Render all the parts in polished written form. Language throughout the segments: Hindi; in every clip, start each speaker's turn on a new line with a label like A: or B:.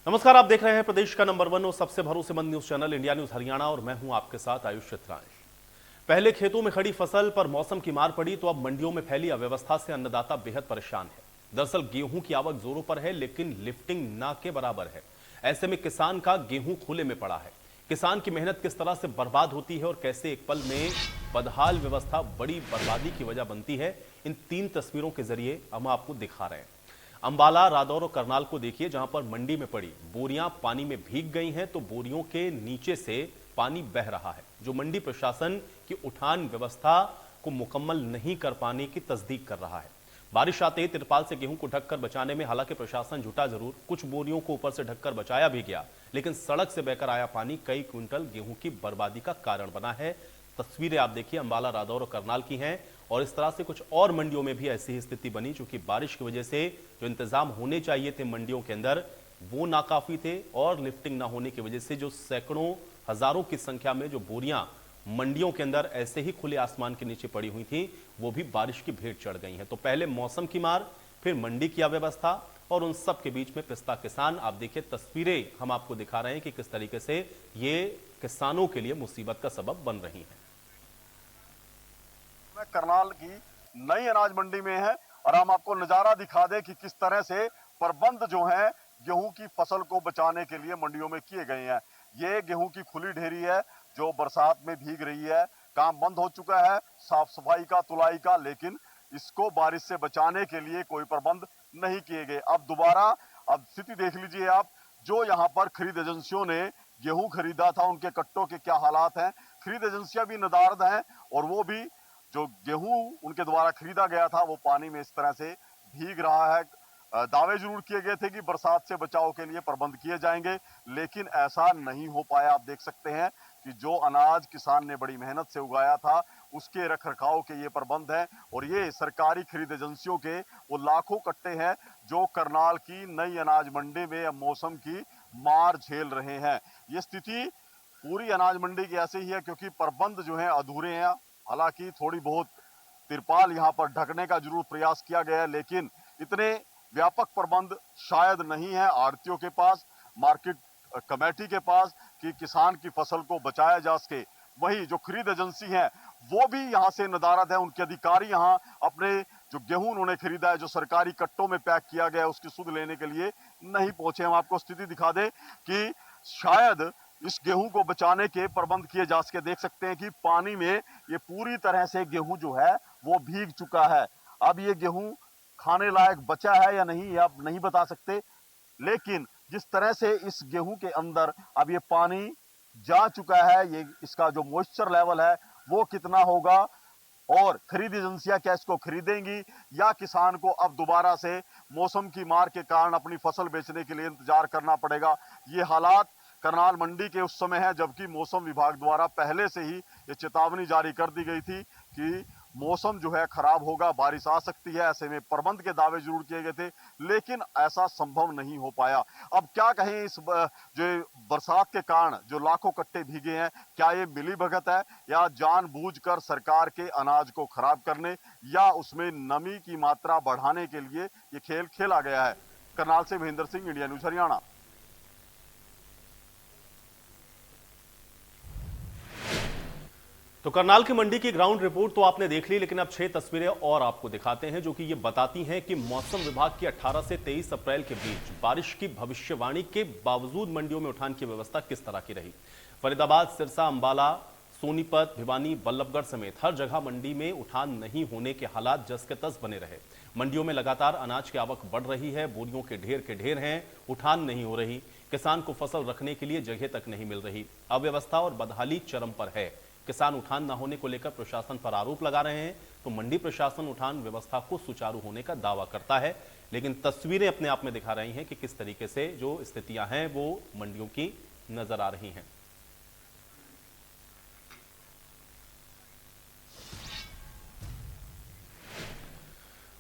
A: नमस्कार, आप देख रहे हैं प्रदेश का नंबर 1 और सबसे भरोसेमंद news channel India news Haryana और मैं हूं आपके साथ आयुष चित्रांश। पहले खेतों में खड़ी फसल पर मौसम की मार पड़ी तो अब मंडियों में फैली अव्यवस्था से अन्नदाता बेहद परेशान है। दरअसल गेहूं की आवक जोरों पर है लेकिन लिफ्टिंग ना के बराबर है। ऐसे में किसान का गेहूं खुले में पड़ा है। किसान की मेहनत किस तरह से बर्बाद होती है और कैसे एक पल में बदहाल व्यवस्था बड़ी बर्बादी की वजह बनती है, इन 3 तस्वीरों के जरिए हम आपको दिखा रहे हैं। अंबाला, रादौर और करनाल को देखिए, जहां पर मंडी में पड़ी बोरियां पानी में भीग गई हैं तो बोरियों के नीचे से पानी बह रहा है, जो मंडी प्रशासन की उठान व्यवस्था को मुकम्मल नहीं कर पाने की तस्दीक कर रहा है। बारिश आते ही तिरपाल से गेहूं को ढककर बचाने में हालांकि प्रशासन जुटा जरूर, कुछ बोरियों को ऊपर से ढककर बचाया भी गया, लेकिन सड़क से बहकर आया पानी कई क्विंटल गेहूं की बर्बादी का कारण बना है। तस्वीरें आप देखिए अंबाला, रादौर और करनाल की हैं और इस तरह से कुछ और मंडियों में भी ऐसी ही स्थिति बनी, क्योंकि बारिश की वजह से जो इंतजाम होने चाहिए थे मंडियों के अंदर वो नाकाफी थे और लिफ्टिंग ना होने की वजह से जो सैकड़ों हजारों की संख्या में जो बोरियां मंडियों के अंदर ऐसे ही खुले आसमान के नीचे पड़ी हुई थी वो भी बारिश की भेंट चढ़ गई हैं। तो पहले मौसम की मार, फिर मंडी की अव्यवस्था और उन सब के बीच में पिस्ता किसान। आप देखिए तस्वीरें हम आपको दिखा रहे हैं कि किस तरीके से ये किसानों के लिए मुसीबत का सबब बन रही हैं।
B: करनाल की नई अनाज मंडी में है और हम आपको नजारा दिखा दें कि किस तरह से प्रबंध जो है गेहूं की फसल को बचाने के लिए मंडियों में किए गए हैं। ये गेहूं की खुली ढेरी है जो बरसात में भीग रही है। काम बंद हो चुका है साफ सफाई का, तुलाई का, लेकिन इसको बारिश से बचाने के लिए कोई प्रबंध नहीं किए गए। अब दोबारा अब स्थिति देख लीजिए आप, जो यहाँ पर खरीद एजेंसियों ने गेहूं खरीदा था उनके कट्टों के क्या हालात हैं। खरीद एजेंसियां भी नदारद हैं और वो भी जो गेहूं उनके द्वारा खरीदा गया था वो पानी में इस तरह से भीग रहा है। दावे जरूर किए गए थे कि बरसात से बचाव के लिए प्रबंध किए जाएंगे, लेकिन ऐसा नहीं हो पाया। आप देख सकते हैं कि जो अनाज किसान ने बड़ी मेहनत से उगाया था उसके रख रखाव के ये प्रबंध हैं और ये सरकारी खरीद एजेंसियों के वो लाखों कट्टे हैं जो करनाल की नई अनाज मंडी में मौसम की मार झेल रहे हैं। ये स्थिति पूरी अनाज मंडी की ऐसे ही है क्योंकि प्रबंध जो है अधूरे हैं। हालांकि थोड़ी बहुत तिरपाल यहाँ पर ढकने का जरूर प्रयास किया गया है, लेकिन इतने व्यापक प्रबंध शायद नहीं है आड़तियों के पास, मार्केट कमेटी के पास, कि किसान की फसल को बचाया जा सके। वही जो खरीद एजेंसी है वो भी यहाँ से नदारद है। उनके अधिकारी यहाँ अपने जो गेहूं उन्होंने खरीदा है जो सरकारी कट्टों में पैक किया गया है उसकी सुध लेने के लिए नहीं पहुंचे। हम आपको स्थिति दिखा दें कि शायद इस गेहूं को बचाने के प्रबंध किए जा सके। देख सकते हैं कि पानी में ये पूरी तरह से गेहूं जो है वो भीग चुका है। अब ये गेहूं खाने लायक बचा है या नहीं आप नहीं बता सकते, लेकिन जिस तरह से इस गेहूं के अंदर अब ये पानी जा चुका है, ये इसका जो मॉइस्चर लेवल है वो कितना होगा और खरीद एजेंसियां क्या इसको खरीदेंगी या किसान को अब दोबारा से मौसम की मार के कारण अपनी फसल बेचने के लिए इंतजार करना पड़ेगा। ये हालात करनाल मंडी के उस समय है जबकि मौसम विभाग द्वारा पहले से ही ये चेतावनी जारी कर दी गई थी कि मौसम जो है खराब होगा, बारिश आ सकती है। ऐसे में प्रबंध के दावे जरूर किए गए थे, लेकिन ऐसा संभव नहीं हो पाया। अब क्या कहें, इस जो बरसात के कारण जो लाखों कट्टे भीगे हैं, क्या ये मिलीभगत है या जानबूझकर सरकार के अनाज को खराब करने या उसमें नमी की मात्रा बढ़ाने के लिए ये खेल खेला गया है। करनाल से महेंद्र सिंह, इंडिया न्यूज हरियाणा।
A: तो करनाल की मंडी की ग्राउंड रिपोर्ट तो आपने देख ली, लेकिन अब 6 तस्वीरें और आपको दिखाते हैं जो कि ये बताती हैं कि मौसम विभाग की 18 से 23 अप्रैल के बीच बारिश की भविष्यवाणी के बावजूद मंडियों में उठान की व्यवस्था किस तरह की रही। फरीदाबाद, सिरसा, अंबाला, सोनीपत, भिवानी, बल्लभगढ़ समेत हर जगह मंडी में उठान नहीं होने के हालात जस के तस बने रहे। मंडियों में लगातार अनाज की आवक बढ़ रही है, बोरियों के ढेर हैं, उठान नहीं हो रही, किसान को फसल रखने के लिए जगह तक नहीं मिल रही। अव्यवस्था और बदहाली चरम पर है। किसान उठान न होने को लेकर प्रशासन पर आरोप लगा रहे हैं तो मंडी प्रशासन उठान व्यवस्था को सुचारू होने का दावा करता है, लेकिन तस्वीरें अपने आप में दिखा रही हैं कि किस तरीके से जो स्थितियां हैं वो मंडियों की नजर आ रही हैं।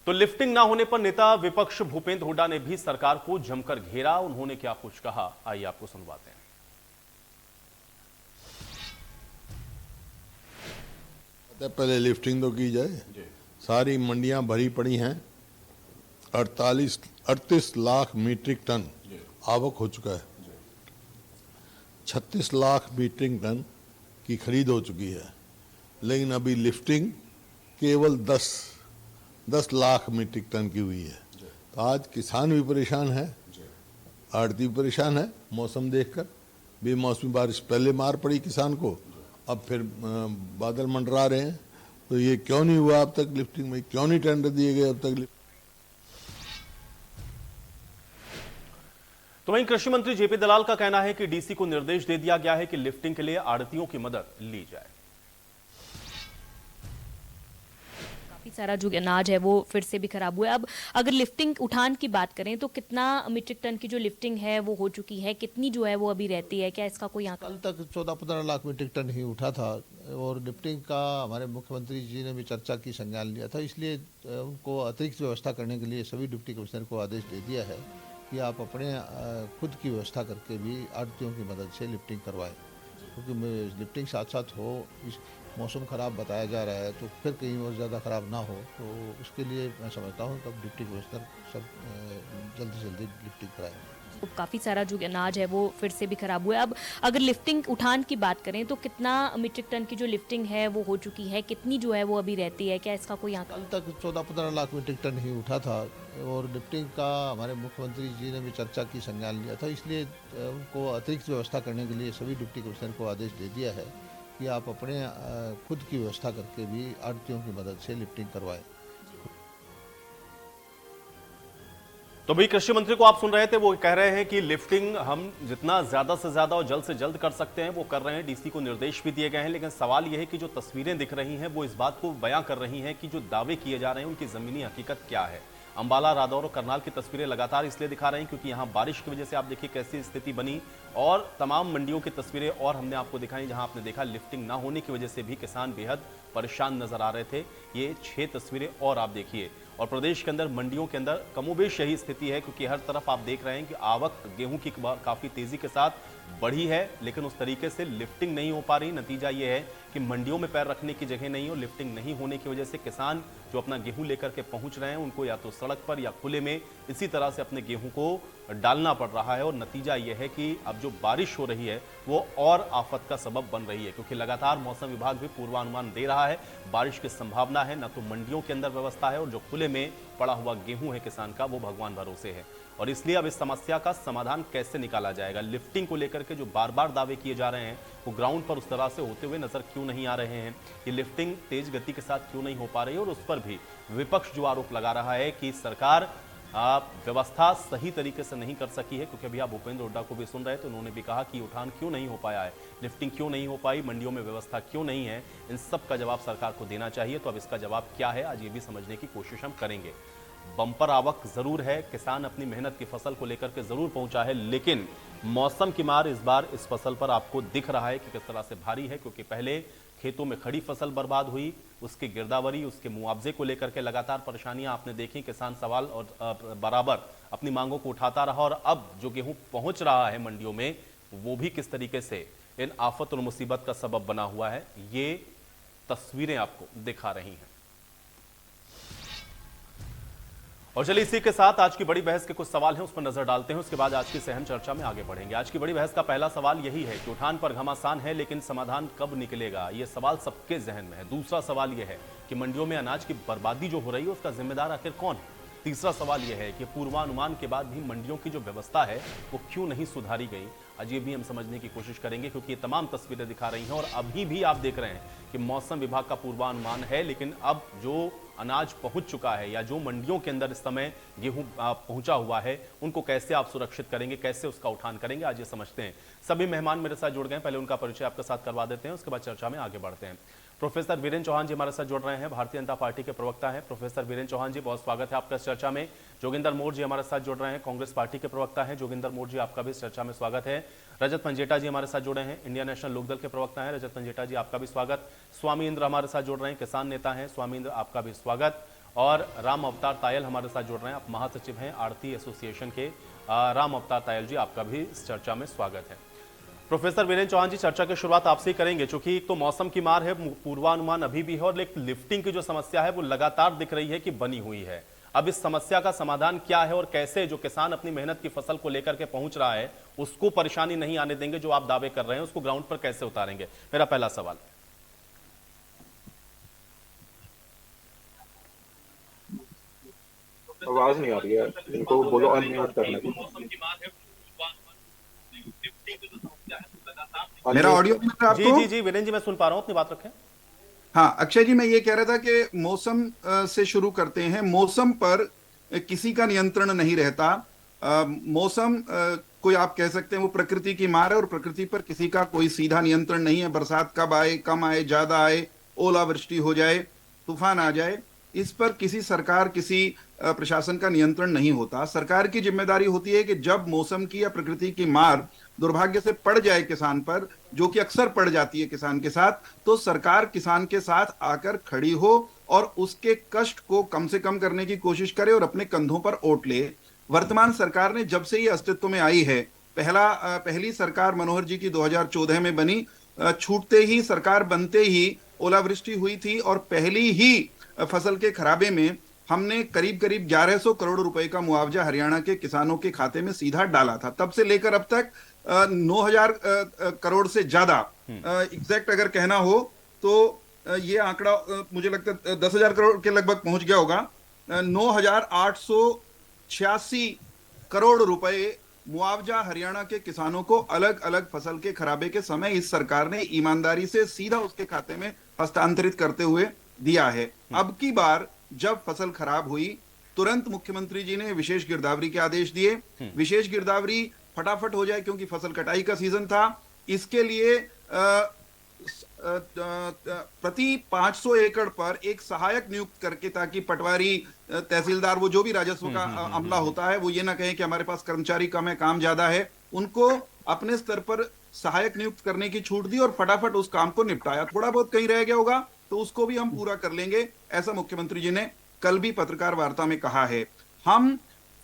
A: तो लिफ्टिंग ना होने पर नेता विपक्ष भूपेंद्र हुड्डा ने भी सरकार को जमकर घेरा। उन्होंने क्या कुछ कहा, आइए आपको सुनवाते हैं।
C: पहले लिफ्टिंग तो की जाए। सारी मंडियां भरी पड़ी हैं। 38 लाख मीट्रिक टन आवक हो चुका है। 36 लाख मीट्रिक टन की खरीद हो चुकी है, लेकिन अभी लिफ्टिंग केवल 10 लाख मीट्रिक टन की हुई है। तो आज किसान भी परेशान है, आड़ती भी परेशान है। मौसम देखकर बेमौसमी बारिश पहले मार पड़ी किसान को, अब फिर बादल मंडरा रहे हैं। तो ये क्यों नहीं हुआ अब तक लिफ्टिंग में, क्यों नहीं टेंडर दिए गए अब तक?
A: तो वहीं कृषि मंत्री जेपी दलाल का कहना है कि डीसी को निर्देश दे दिया गया है कि लिफ्टिंग के लिए आड़तियों की मदद ली जाए।
D: काफी सारा जो अनाज है वो फिर से भी खराब हुआ है। अब अगर लिफ्टिंग उठान की बात करें तो कितना मीट्रिक टन की जो लिफ्टिंग है वो हो चुकी है, कितनी जो है वो अभी रहती है, क्या इसका कोई आंकड़ा?
E: कल तक 14-15 लाख मीट्रिक टन ही उठा था और लिफ्टिंग का हमारे मुख्यमंत्री जी ने भी चर्चा की, संज्ञान लिया था। इसलिए उनको अतिरिक्त व्यवस्था करने के लिए सभी डिप्टी कमिश्नर को आदेश दे दिया है कि आप अपने खुद की व्यवस्था करके भी आड़तियों की मदद से लिफ्टिंग करवाएं, क्योंकि लिफ्टिंग साथ साथ हो। इस मौसम ख़राब बताया जा रहा है तो फिर कहीं और ज़्यादा ख़राब ना हो, तो उसके लिए मैं समझता हूँ कि डिप्टी कमिश्नर सब जल्दी से जल्दी लिफ्टिंग कराएं।
D: तो काफी सारा जो अनाज है वो फिर से भी खराब हुआ है। अब अगर लिफ्टिंग उठान की बात करें तो कितना मीट्रिक टन की जो लिफ्टिंग है वो हो चुकी है, कितनी जो है वो अभी रहती है, क्या इसका कोई आंकड़ा?
E: कल तक 14-15 लाख मीट्रिक टन ही उठा था और लिफ्टिंग का हमारे मुख्यमंत्री जी ने भी चर्चा की, संज्ञान लिया था। इसलिए उनको अतिरिक्त व्यवस्था करने के लिए सभी डिप्टी कमिश्नर को आदेश दे दिया है कि आप अपने खुद की व्यवस्था करके भी आड़तियों की मदद से लिफ्टिंग करवाएं।
A: तो भाई कृषि मंत्री को आप सुन रहे थे, वो कह रहे हैं कि लिफ्टिंग हम जितना ज्यादा से ज्यादा और जल्द से जल्द कर सकते हैं वो कर रहे हैं। डीसी को निर्देश भी दिए गए हैं, लेकिन सवाल यह है कि जो तस्वीरें दिख रही हैं वो इस बात को बयां कर रही हैं कि जो दावे किए जा रहे हैं उनकी जमीनी हकीकत क्या है। अंबाला, रादौर और करनाल की तस्वीरें लगातार इसलिए दिखा रहे हैं क्योंकि यहां बारिश की वजह से आप देखिए कैसी स्थिति बनी, और तमाम मंडियों की तस्वीरें और हमने आपको दिखाई जहां आपने देखा लिफ्टिंग ना होने की वजह से भी किसान बेहद परेशान नजर आ रहे थे। ये 6 तस्वीरें और आप देखिए, और प्रदेश के अंदर मंडियों के अंदर कमोबेश यही स्थिति है क्योंकि हर तरफ आप देख रहे हैं कि आवक गेहूं की काफी तेजी के साथ बढ़ी है, लेकिन उस तरीके से लिफ्टिंग नहीं हो पा रही। नतीजा ये है कि मंडियों में पैर रखने की जगह नहीं, और लिफ्टिंग नहीं होने की वजह से किसान जो अपना गेहूं लेकर के पहुंच रहे हैं उनको या तो सड़क पर या खुले में इसी तरह से अपने गेहूं को डालना पड़ रहा है। और नतीजा यह है कि अब जो बारिश हो रही है वो और आफत का सबब बन रही है, क्योंकि लगातार मौसम विभाग भी पूर्वानुमान दे रहा है बारिश की संभावना है। न तो मंडियों के अंदर व्यवस्था है और जो खुले में पड़ा हुआ गेहूं है किसान का वो भगवान भरोसे है। और इसलिए अब इस समस्या का समाधान कैसे निकाला जाएगा, लिफ्टिंग को लेकर के जो बार बार दावे किए जा रहे हैं वो ग्राउंड पर उस तरह से होते हुए नजर क्यों नहीं आ रहे हैं, ये लिफ्टिंग तेज गति के साथ क्यों नहीं हो पा रही, और उस पर भी विपक्ष जो आरोप लगा रहा है कि सरकार व्यवस्था सही तरीके से नहीं कर सकी है। क्योंकि अभी आप भूपेंद्र हुड्डा को भी सुन रहे थे, उन्होंने भी कहा कि उठान क्यों नहीं हो पाया है, लिफ्टिंग क्यों नहीं हो पाई, मंडियों में व्यवस्था क्यों नहीं है, इन सब का जवाब सरकार को देना चाहिए। तो अब इसका जवाब क्या है, आज ये भी समझने की कोशिश हम करेंगे। बम्पर आवक जरूर है, किसान अपनी मेहनत की फसल को लेकर के जरूर पहुंचा है, लेकिन मौसम की मार इस बार इस फसल पर आपको दिख रहा है कि किस तरह से भारी है। क्योंकि पहले खेतों में खड़ी फसल बर्बाद हुई, उसकी गिरदावरी, उसके मुआवजे को लेकर के लगातार परेशानियां आपने देखी, किसान सवाल और बराबर अपनी मांगों को उठाता रहा, और अब जो गेहूं पहुंच रहा है मंडियों में वो भी किस तरीके से इन आफत और मुसीबत का सबब बना हुआ है, ये तस्वीरें आपको दिखा रही हैं। और चलिए इसी के साथ आज की बड़ी बहस के कुछ सवाल हैं उस पर नजर डालते हैं, उसके बाद आज की सहन चर्चा में आगे बढ़ेंगे। आज की बड़ी बहस का पहला सवाल यही है कि उठान पर घमासान है लेकिन समाधान कब निकलेगा, यह सवाल सबके जहन में है। दूसरा सवाल यह है कि मंडियों में अनाज की बर्बादी जो हो रही है उसका जिम्मेदार आखिर कौन है। तीसरा सवाल यह है कि पूर्वानुमान के बाद भी मंडियों की जो व्यवस्था है वो क्यों नहीं सुधारी गई। आज ये भी हम समझने की कोशिश करेंगे क्योंकि ये तमाम तस्वीरें दिखा रही हैं, और अभी भी आप देख रहे हैं कि मौसम विभाग का पूर्वानुमान है, लेकिन अब जो अनाज पहुंच चुका है या जो मंडियों के अंदर इस समय गेहूं पहुंचा हुआ है उनको कैसे आप सुरक्षित करेंगे, कैसे उसका उठान करेंगे, आज ये समझते हैं। सभी मेहमान मेरे साथ जुड़ गए, पहले उनका परिचय आपके साथ करवा देते हैं, उसके बाद चर्चा में आगे बढ़ते हैं। प्रोफेसर वीरेंद्र चौहान जी हमारे साथ जुड़ रहे हैं, भारतीय जनता पार्टी के प्रवक्ता हैं। प्रोफेसर वीरेंद्र चौहान जी, बहुत स्वागत है आपका इस चर्चा में। जोगिंदर मोर जी हमारे साथ जुड़ रहे हैं, कांग्रेस पार्टी के प्रवक्ता हैं। जोगिंदर मोर जी, आपका भी इस चर्चा में स्वागत है। रजत पंजेटा जी हमारे साथ जुड़े हैं, इंडिया नेशनल लोकदल के प्रवक्ता हैं। रजत पंजेटा जी, आपका भी स्वागत। स्वामी इंद्र हमारे साथ जुड़ रहे हैं, किसान नेता हैं। स्वामी इंद्र, आपका भी स्वागत। और राम अवतार तायल हमारे साथ जुड़ रहे हैं, आप महासचिव हैं आड़ती एसोसिएशन के। राम अवतार तायल जी, आपका भी इस चर्चा में स्वागत है। प्रोफेसर वीरेंद्र चौहान जी, चर्चा की शुरुआत आपसे ही करेंगे, क्योंकि एक तो मौसम की मार है, पूर्वानुमान अभी भी है, और लिफ्टिंग की जो समस्या है वो लगातार दिख रही है कि बनी हुई है। अब इस समस्या का समाधान क्या है और कैसे जो किसान अपनी मेहनत की फसल को लेकर के पहुंच रहा है उसको परेशानी नहीं आने देंगे, जो आप दावे कर रहे हैं उसको ग्राउंड पर कैसे उतारेंगे, मेरा पहला सवाल।
F: आवाज नहीं आ रही है, इनको बोलो अनम्यूट करने को।
G: मेरा ऑडियो मिल रहा है
A: जी
G: आपको?
A: जी जी वीरेंद्र जी, मैं सुन पा रहा हूं, अपनी बात रखें।
G: हाँ अक्षय जी, मैं ये कह रहा था कि मौसम से शुरू करते हैं। मौसम पर किसी का नियंत्रण नहीं रहता। मौसम कोई आप कह सकते हैं वो प्रकृति की मार है, और प्रकृति पर किसी का कोई सीधा नियंत्रण नहीं है। बरसात कब आए, कम आए, ज्यादा आए, ओलावृष्टि हो जाए, तूफान आ जाए, इस पर किसी सरकार, किसी प्रशासन का नियंत्रण नहीं होता। सरकार की जिम्मेदारी होती है कि जब मौसम की या प्रकृति की मार दुर्भाग्य से पड़ जाए किसान पर, जो कि अक्सर पड़ जाती है किसान के साथ, तो सरकार किसान के साथ आकर खड़ी हो और उसके कष्ट को कम से कम करने की कोशिश करे और अपने कंधों पर ओट ले। वर्तमान सरकार ने जब से ये अस्तित्व में आई है, पहली सरकार मनोहर जी की 2014 में बनी। छूटते ही, सरकार बनते ही ओलावृष्टि हुई थी और पहली ही फसल के खराबे में हमने करीब करीब 1100 करोड़ रुपए का मुआवजा हरियाणा के किसानों के खाते में सीधा डाला था। तब से लेकर अब तक 9000 करोड़ से ज्यादा, एग्जैक्ट अगर कहना हो तो ये आंकड़ा मुझे लगता है 10,000 करोड़ के लगभग पहुंच गया होगा। 9,886 करोड़ रुपए मुआवजा हरियाणा के किसानों को अलग अलग फसल के खराबे के समय इस सरकार ने ईमानदारी से सीधा उसके खाते में हस्तांतरित करते हुए दिया है। अब की बार जब फसल खराब हुई, तुरंत मुख्यमंत्री जी ने विशेष गिरदावरी के आदेश दिए। विशेष गिरदावरी फटाफट हो जाए क्योंकि फसल कटाई का सीजन था। इसके लिए प्रति 500 एकड़ पर एक सहायक नियुक्त करके, ताकि पटवारी, तहसीलदार, वो जो भी राजस्व का अमला होता है, वो ये ना कहे कि हमारे पास कर्मचारी कम है, काम ज्यादा है, उनको अपने स्तर पर सहायक नियुक्त करने की छूट दी और फटाफट उस काम को निपटाया। थोड़ा बहुत कहीं रह गया होगा तो उसको भी हम पूरा कर लेंगे, ऐसा मुख्यमंत्री जी ने कल भी पत्रकार वार्ता में कहा है। हम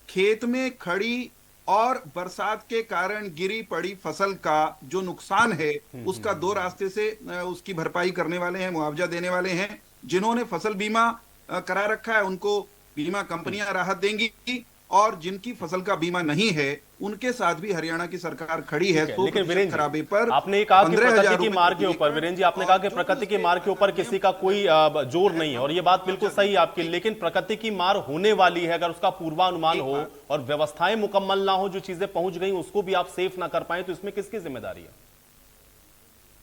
G: खेत में खड़ी और बरसात के कारण गिरी पड़ी फसल का जो नुकसान है, उसका दो रास्ते से उसकी भरपाई करने वाले हैं, मुआवजा देने वाले हैं। जिन्होंने फसल बीमा करा रखा है उनको बीमा कंपनियां राहत देंगी, और जिनकी फसल का बीमा नहीं है उनके साथ भी हरियाणा की सरकार खड़ी है।
A: लेकिन वीरेंद्र
G: खराबे पर
A: आपने कहा कि प्रकृति की मार के ऊपर, वीरेंद्र जी आपने कहा कि प्रकृति की मार के ऊपर किसी का कोई जोर नहीं है, और ये बात बिल्कुल सही है आपकी। लेकिन प्रकृति की मार होने वाली है, अगर उसका पूर्वानुमान हो और व्यवस्थाएं मुकम्मल ना हो, जो चीजें पहुंच गई उसको भी आप सेफ ना कर पाए, तो इसमें किसकी जिम्मेदारी है?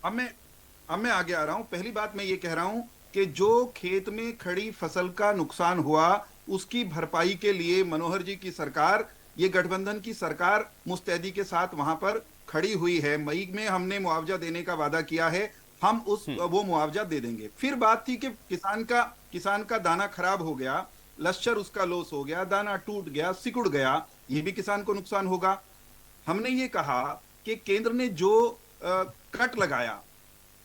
G: अब मैं आगे आ रहा हूं। पहली बात मैं ये कह रहा हूं कि जो खेत में खड़ी फसल का नुकसान हुआ उसकी भरपाई के लिए मनोहर जी की सरकार, ये गठबंधन की सरकार मुस्तैदी के साथ वहां पर खड़ी हुई है। मई में हमने मुआवजा देने का वादा किया है, हम वो मुआवजा दे देंगे। फिर बात थी कि किसान का दाना खराब हो गया, लश्चर उसका लॉस हो गया, दाना टूट गया, सिकुड़ गया, ये भी किसान को नुकसान होगा। हमने ये कहा कि केंद्र ने जो कट लगाया,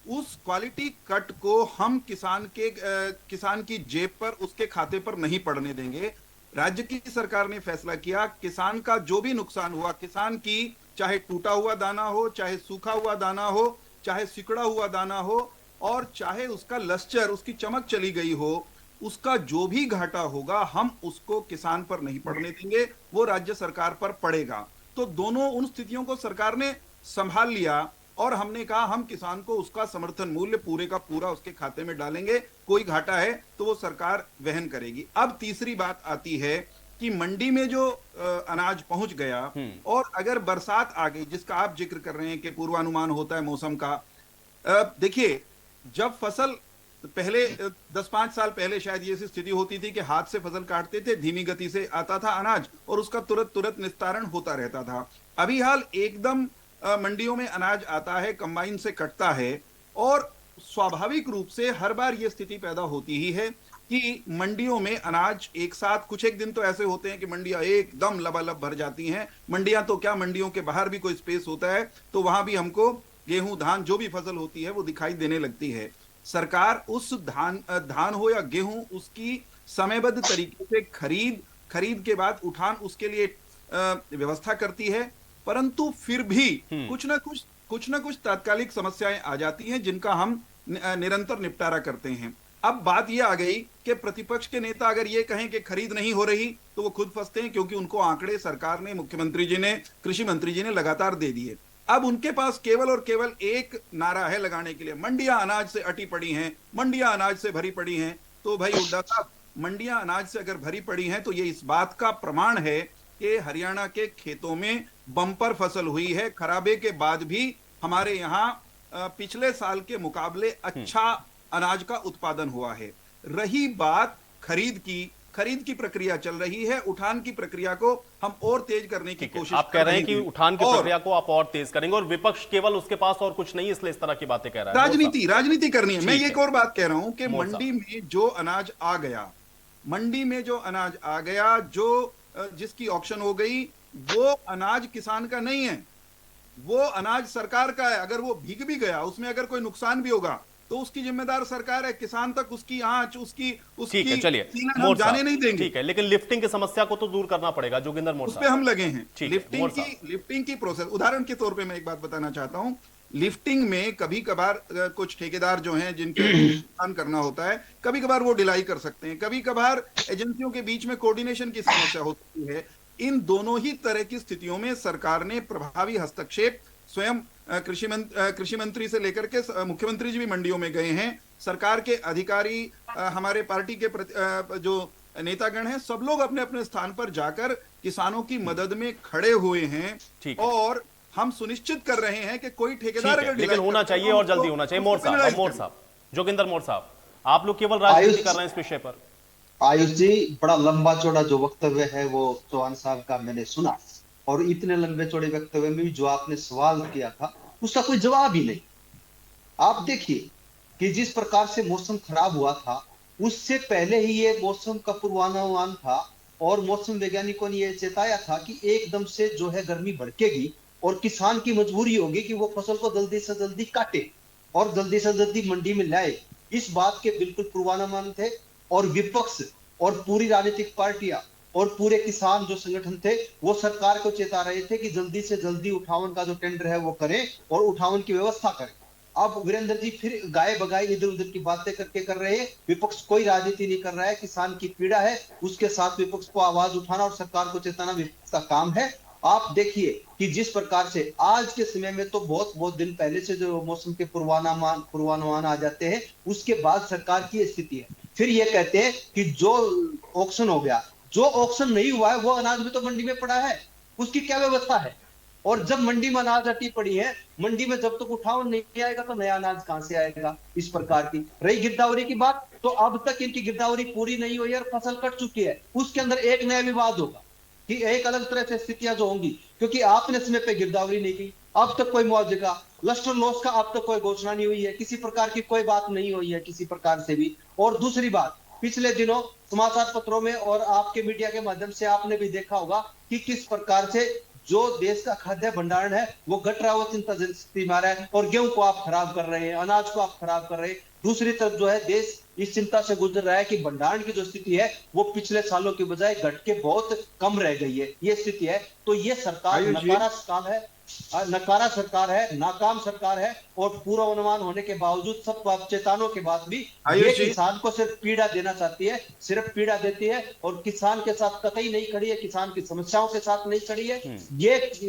G: उस क्वालिटी कट को हम किसान की जेब पर, उसके खाते पर नहीं पड़ने देंगे। राज्य की सरकार ने फैसला किया, किसान का जो भी नुकसान हुआ, किसान की चाहे टूटा हुआ दाना हो, चाहे सूखा हुआ दाना हो, चाहे सिकुड़ा हुआ दाना हो, और चाहे उसका लश्चर, उसकी चमक चली गई हो, उसका जो भी घाटा होगा हम उसको किसान पर नहीं पड़ने देंगे, वो राज्य सरकार पर पड़ेगा। तो दोनों उन स्थितियों को सरकार ने संभाल लिया और हमने कहा हम किसान को उसका समर्थन मूल्य पूरे का पूरा उसके खाते में डालेंगे, कोई घाटा है तो वो सरकार वहन करेगी। अब तीसरी बात आती है कि मंडी में जो अनाज पहुंच गया, और अगर बरसात आ गई, जिसका आप जिक्र कर रहे हैं कि पूर्वानुमान होता है मौसम का। देखिए, जब फसल पहले 10-5 साल पहले शायद ये ऐसी स्थिति होती थी कि हाथ से फसल काटते थे, धीमी गति से आता था अनाज और उसका तुरंत निस्तारण होता रहता था। अभी हाल एकदम मंडियों में अनाज आता है, कंबाइन से कटता है, और स्वाभाविक रूप से हर बार यह स्थिति पैदा होती ही है कि मंडियों में अनाज एक साथ, कुछ एक दिन तो ऐसे होते हैं कि मंडियां एकदम लबालब भर जाती हैं। मंडियां तो क्या, मंडियों के बाहर भी कोई स्पेस होता है तो वहां भी हमको गेहूं, धान, जो भी फसल होती है वो दिखाई देने लगती है। सरकार उस धान हो या गेहूं, उसकी समयबद्ध तरीके से खरीद के बाद उठान उसके लिए व्यवस्था करती है, परंतु फिर भी कुछ ना कुछ तात्कालिक समस्याएं आ जाती हैं जिनका हम निरंतर निपटारा करते हैं। अब बात ये आ गई कि प्रतिपक्ष के नेता अगर ये कहें कि खरीद नहीं हो रही तो वो खुद फंसते हैं, क्योंकि उनको आंकड़े सरकार ने, मुख्यमंत्री जी ने, कृषि मंत्री जी ने लगातार दे दिए। अब उनके पास केवल और केवल एक नारा है लगाने के लिए, मंडियां अनाज से अटी पड़ी हैं, मंडियां अनाज से भरी पड़ी हैं। तो भाई हुड्डा साहब, मंडियां अनाज से अगर भरी पड़ी हैं तो ये इस बात का प्रमाण है कि हरियाणा के खेतों में बम्पर फसल हुई है। खराबे के बाद भी हमारे यहाँ पिछले साल के मुकाबले अच्छा अनाज का उत्पादन हुआ है। रही बात खरीद की प्रक्रिया चल रही है। उठान की प्रक्रिया को हम और तेज करने की कोशिश
A: आप कह रहे हैं कि उठान की प्रक्रिया को आप और तेज करेंगे, और विपक्ष केवल उसके पास और कुछ नहीं, इसलिए इस तरह की बातें कह रहा है।
G: राजनीति करनी है। मैं एक और बात कह रहा हूं कि मंडी में जो अनाज आ गया, मंडी में जो अनाज आ गया, जो जिसकी ऑक्शन हो गई, वो अनाज किसान का नहीं है, वो अनाज सरकार का है। अगर वो भीग भी गया, उसमें अगर कोई नुकसान भी होगा तो उसकी जिम्मेदार सरकार है। किसान तक उसकी आंच, उसकी
A: ठीक है, चलिए
G: हम जाने नहीं देंगे।
A: ठीक है, लेकिन लिफ्टिंग की समस्या को तो दूर करना पड़ेगा, जोगिंदर मोर साहब,
G: उस पे हम लगे हैं।
A: लिफ्टिंग
G: की प्रोसेस, उदाहरण के तौर पे मैं एक बात बताना चाहता हूं। लिफ्टिंग में कभी कभार कुछ ठेकेदार जो हैं जिनके काम करना होता है, कभी कभार वो ढिलाई कर सकते हैं, कभी कभार एजेंसियों के बीच में कोऑर्डिनेशन की समस्या होती है। इन दोनों ही तरह की स्थितियों में सरकार ने प्रभावी हस्तक्षेप स्वयं कृषि मंत्री से लेकर के मुख्यमंत्री जी भी मंडियों में गए हैं। सरकार के अधिकारी, हमारे पार्टी के जो नेतागण हैं, सब लोग अपने अपने स्थान पर जाकर किसानों की मदद में खड़े हुए हैं और हम सुनिश्चित कर रहे हैं कि कोई ठेकेदार अगर
A: लेकिन होना चाहिए और जल्दी होना चाहिए। मोर साहब, जोगिंदर मोर साहब, आप लोग केवल राजनीति कर रहे हैं इस विषय पर।
H: आयुष जी, बड़ा लंबा चौड़ा जो वक्तव्य है वो चौहान साहब का मैंने सुना, और इतने लंबे चौड़े वक्तव्य में भी जो आपने सवाल किया था उसका कोई जवाब ही नहीं। आप देखिए कि जिस प्रकार से मौसम खराब हुआ था, उससे पहले ही ये मौसम का पूर्वानुमान था और मौसम वैज्ञानिकों ने यह चेताया था कि एकदम से जो है गर्मी भड़केगी और किसान की मजबूरी होगी कि वो फसल को जल्दी से जल्दी काटे और जल्दी से जल्दी मंडी में लाए। इस बात के बिल्कुल पूर्वानुमान थे, और विपक्ष और पूरी राजनीतिक पार्टियां और पूरे किसान जो संगठन थे वो सरकार को चेता रहे थे कि जल्दी से जल्दी उठावन का जो टेंडर है वो करें और उठावन की व्यवस्था करें। अब वीरेंद्र जी फिर गाय बगाई इधर उधर की बातें करके कर रहे हैं। विपक्ष कोई राजनीति नहीं कर रहा है, किसान की पीड़ा है, उसके साथ विपक्ष को आवाज उठाना और सरकार को चेताना विपक्ष का काम है। आप देखिए कि जिस प्रकार से आज के समय में तो बहुत दिन पहले से जो मौसम के पूर्वानुमान आ जाते हैं, उसके बाद सरकार की स्थिति है। फिर ये कहते हैं कि जो ऑक्शन हो गया, जो ऑक्शन नहीं हुआ है वो अनाज भी तो मंडी में पड़ा है, उसकी क्या व्यवस्था है? और जब मंडी में अनाज अटी पड़ी है, मंडी में जब तक उठावन नहीं आएगा तो नया अनाज कहां से आएगा? इस प्रकार की रही गिरदावरी की बात, तो अब तक इनकी गिरदावरी पूरी नहीं हुई और फसल कट चुकी है। उसके अंदर एक नया विवाद होगा कि एक अलग तरह से स्थितियां जो होंगी, क्योंकि आपने समय पे गिरदावरी नहीं की, अब तक कोई मुआवजे का, लस्टर लॉस का अब तक कोई घोषणा नहीं हुई है, किसी प्रकार की कोई बात नहीं हुई है किसी प्रकार से भी। और दूसरी बात, पिछले दिनों समाचार पत्रों में और आपके मीडिया के माध्यम से आपने भी देखा होगा कि किस प्रकार से जो देश का खाद्य भंडारण है वो घट रहा है, वो चिंता स्थिति में आ रहा है, और गेहूं को आप खराब कर रहे हैं, अनाज को आप खराब कर रहे हैं। दूसरी तरफ जो है देश इस चिंता से गुजर रहा है कि भंडारण की जो स्थिति है वो पिछले सालों की बजाय घट के बहुत कम रह गई है, ये स्थिति है। तो ये सरकार नकारा सरकार है, नाकाम सरकार है, और पूर्वानुमान होने के बावजूद, सब चेतावनों के बाद भी ये किसान को सिर्फ पीड़ा देना चाहती है, सिर्फ पीड़ा देती है और किसान के साथ कतई नहीं खड़ी है, किसान की समस्याओं के साथ नहीं खड़ी है।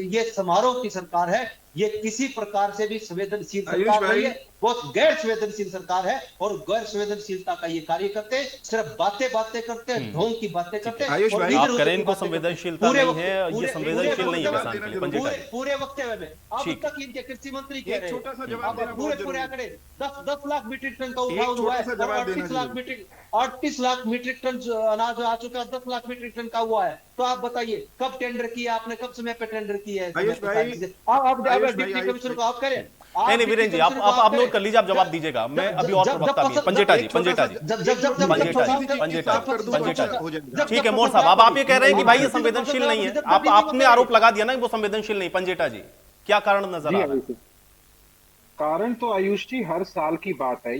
H: ये समारोह की सरकार है, ये किसी प्रकार से भी संवेदनशील सरकार नहीं है, बहुत गैर संवेदनशील सरकार है, और गैर संवेदनशीलता का ये कार्य करते हैं, सिर्फ बातें करते हैं, ढोंग की बातें करते हैं।
A: आप करें इनको संवेदनशीलता नहीं है, ये संवेदनशील नहीं है किसान के लिए।
H: पूरे वक्तव्य में अब तक इनके कृषि मंत्री कह रहे हैं पूरे आंकड़े 10 लाख मीट्रिक टन का उठाव हुआ है, 38 लाख मीट्रिक टन अनाज आ चुका है, 10 लाख मीट्रिक टन का हुआ है। तो आप बताइए कब टेंडर किया आपने, कब समय पे टेंडर किया है? डिप्टी कमिश्नर को आप करें।
A: नहीं वीरेंद्र जी, आप नोट कर लीजिए, आप जवाब दीजिएगा। मैं अभी और प्रवक्ता भी, पंजेटा जी ठीक है। मोर साहब, आप ये कह रहे हैं कि भाई ये संवेदनशील नहीं है, आपने आरोप लगा दिया ना वो संवेदनशील नहीं। पंजेटा जी, क्या कारण नजर आ रहा है?
F: कारण तो आयुष जी हर साल की बात है,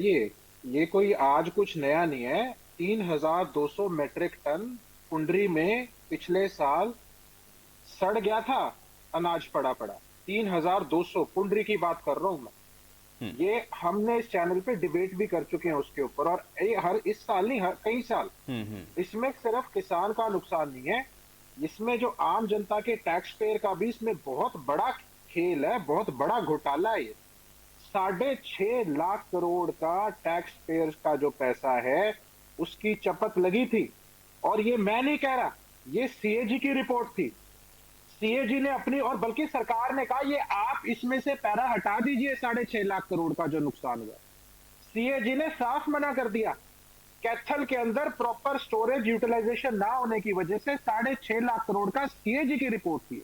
F: ये कोई आज कुछ नया नहीं है। 3200 मेट्रिक टन कुंडरी में पिछले साल सड़ गया था अनाज पड़ा 3200 कुंडरी की बात कर रहा हूं मैं। ये हमने इस चैनल पे डिबेट भी कर चुके हैं उसके ऊपर, और हर इस साल नहीं, हर कई साल। इसमें सिर्फ किसान का नुकसान नहीं है, इसमें जो आम जनता के टैक्स पेयर का भी इसमें बहुत बड़ा खेल है, बहुत बड़ा घोटाला है। ये 6.5 लाख करोड़ का टैक्स पेयर का जो पैसा है उसकी चपत लगी थी। और ये मैं नहीं कह रहा, ये सीएजी की रिपोर्ट थी। सीएजी ने अपनी, और बल्कि सरकार ने कहा ये आप इसमें से पैरा हटा दीजिए 6.5 लाख करोड़ का जो नुकसान हुआ। सीएजी ने साफ मना कर दिया। कैथल के अंदर प्रॉपर स्टोरेज यूटिलाइजेशन ना होने की वजह से 6.5 लाख करोड़ का सीएजी की रिपोर्ट थी।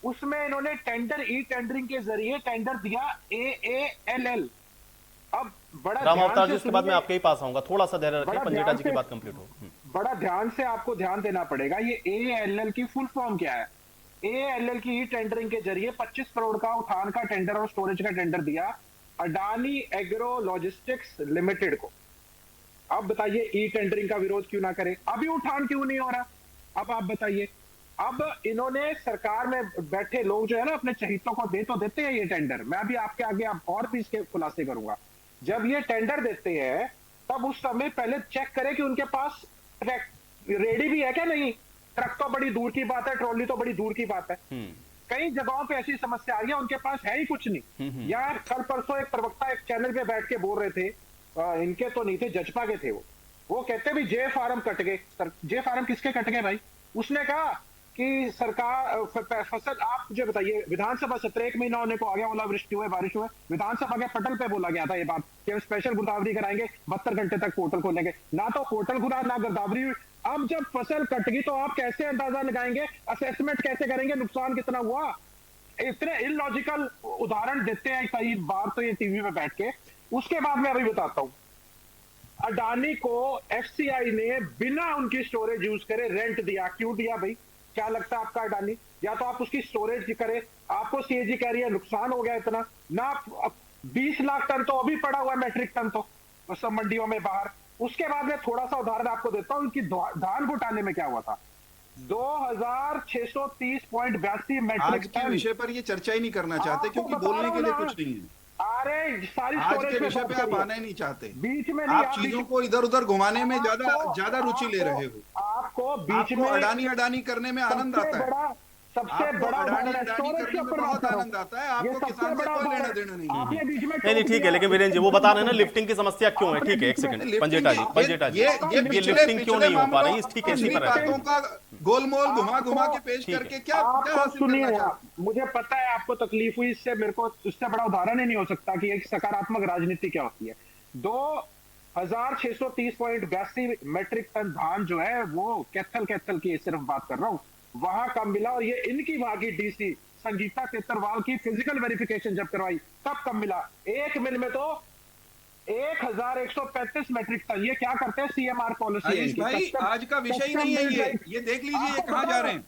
F: उसमें इन्होंने टेंडर, ई टेंडरिंग के जरिए टेंडर दिया AALL। अब बड़ा
A: राम
F: ध्यान
A: अवतार
F: से
A: जी, उसके बाद मैं आपके ही पास आऊंगा, थोड़ा सा धैर्य रखें,
F: बड़ा
A: पंजेटा
F: ध्यान
A: जी की
F: से-
A: बात कंप्लीट हो।
F: बड़ा ध्यान से आपको ध्यान देना पड़ेगा। ये AALL की फुल फॉर्म क्या है? AALL की ई टेंडरिंग के जरिए 25 करोड़ का उठान का टेंडर और स्टोरेज का टेंडर दिया अडानी एग्रो लॉजिस्टिक्स लिमिटेड को। अब बताइए ई टेंडरिंग का विरोध क्यों ना करें? अभी उठान क्यों नहीं हो रहा? अब आप बताइए। अब इन्होंने, सरकार में बैठे लोग जो है ना, अपने चहितों को दे तो देते हैं ये टेंडर। मैं अभी आपके आगे और भी इसके खुलासे करूंगा। जब ये टेंडर देते हैं तब उस समय पहले चेक करें कि उनके पास रेडी भी है क्या नहीं। ट्रक तो बड़ी दूर की बात है, ट्रॉली तो बड़ी दूर की बात है। कई जगहों पे ऐसी समस्या आ गई, उनके पास है ही कुछ नहीं। यार कल परसों एक प्रवक्ता एक चैनल पे बैठ के बोल रहे थे, इनके तो नहीं थे, जजपा के थे वो कहते भी जे फार्म कट गए। जे फार्म किसके कट गए भाई? उसने कहा कि सरकार फसल, आप मुझे बताइए, विधानसभा सत्र 1 महीना होने को आ गया, ओलावृष्टि हुए, बारिश हुए, विधानसभा के पटल पे बोला गया था ये बात कि हम स्पेशल गिरदावरी कराएंगे, 72 घंटे तक पोर्टल खोलेंगे। ना तो पोर्टल खुला, ना गिरदावरी हुई। अब जब फसल कट गई तो आप कैसे अंदाजा लगाएंगे, असेसमेंट कैसे करेंगे नुकसान कितना हुआ? इतने इलॉजिकल उदाहरण देते हैं कई बार तो ये टीवी में बैठ के। उसके बाद मैं अभी बताता हूं, अडानी को एफसीआई ने बिना उनकी स्टोरेज यूज करे रेंट दिया। क्यों दिया भाई? क्या लगता है आपका अडानी? या तो आप उसकी स्टोरेज करें, आपको सीएजी कह रही है नुकसान हो गया इतना ना, 20 लाख टन तो अभी पड़ा हुआ है, मैट्रिक टन तो सब मंडियों में बाहर। उसके बाद मैं थोड़ा सा उदाहरण आपको देता हूं उनकी धान घोटाले में क्या हुआ था। 2630.82 मैट्रिक
G: आज के
F: टन।
G: विषय पर ये चर्चा ही नहीं करना चाहते क्योंकि बोलने के लिए कुछ नहीं है।
F: अरे सारी
G: आज
F: स्टोरेज
G: के
F: पे
G: विषय
F: बात
G: पे आप
F: करिए।
G: आना ही नहीं चाहते।
F: बीच में नहीं,
G: आप चीजों को इधर उधर घुमाने में ज्यादा रुचि ले रहे हो।
F: आपको बीच
G: आपको
F: में
G: अडानी करने में आनंद आता है।
F: सबसे
G: आपको
F: बड़ा
G: अडानी
F: उदाहरण
G: करने
F: स्टोरेज के
G: में
F: ऊपर
G: बहुत
F: बात
G: आनंद आता है।
F: ये
G: आपको
F: सबसे
G: किसान से
F: बड़ा
G: कोई लेना
F: उदाहरण।
G: देना नहीं है।
F: आपने बीच में
A: नहीं ठीक है, लेकिन वीरेंद्र जी वो बता रहे हैं ना लिफ्टिंग की समस्या क्यों है। ठीक है, एक सेकंड, पंजेटा जी, ये लिफ्टिंग क्यों नहीं हो पा रही, ठीक है, इसी पर
G: बातों का गोलमोल घुमा के पेश करके क्या
F: आपको
G: हासिल
F: सुनिए
G: करना
F: यार,
G: चाहते?
F: मुझे पता है आपको तकलीफ हुई इससे, मेरे को इससे बड़ा उदाहरण ही नहीं हो सकता कि एक सकारात्मक राजनीति क्या होती है। 2630.82 मैट्रिक टन धान जो है वो कैथल की सिर्फ बात कर रहा हूं, वहां कम मिला। और ये इनकी वहां की डीसी संगीता तेतरवाल की फिजिकल वेरिफिकेशन जब करवाई तब कम मिला। एक मिल में तो 1135 मैट्रिक टन। ये क्या करते हैं? CMR policy.
G: आयुष भाई, आज का विषय ही नहीं है ये देख लीजिए ये कहां जा रहे हैं।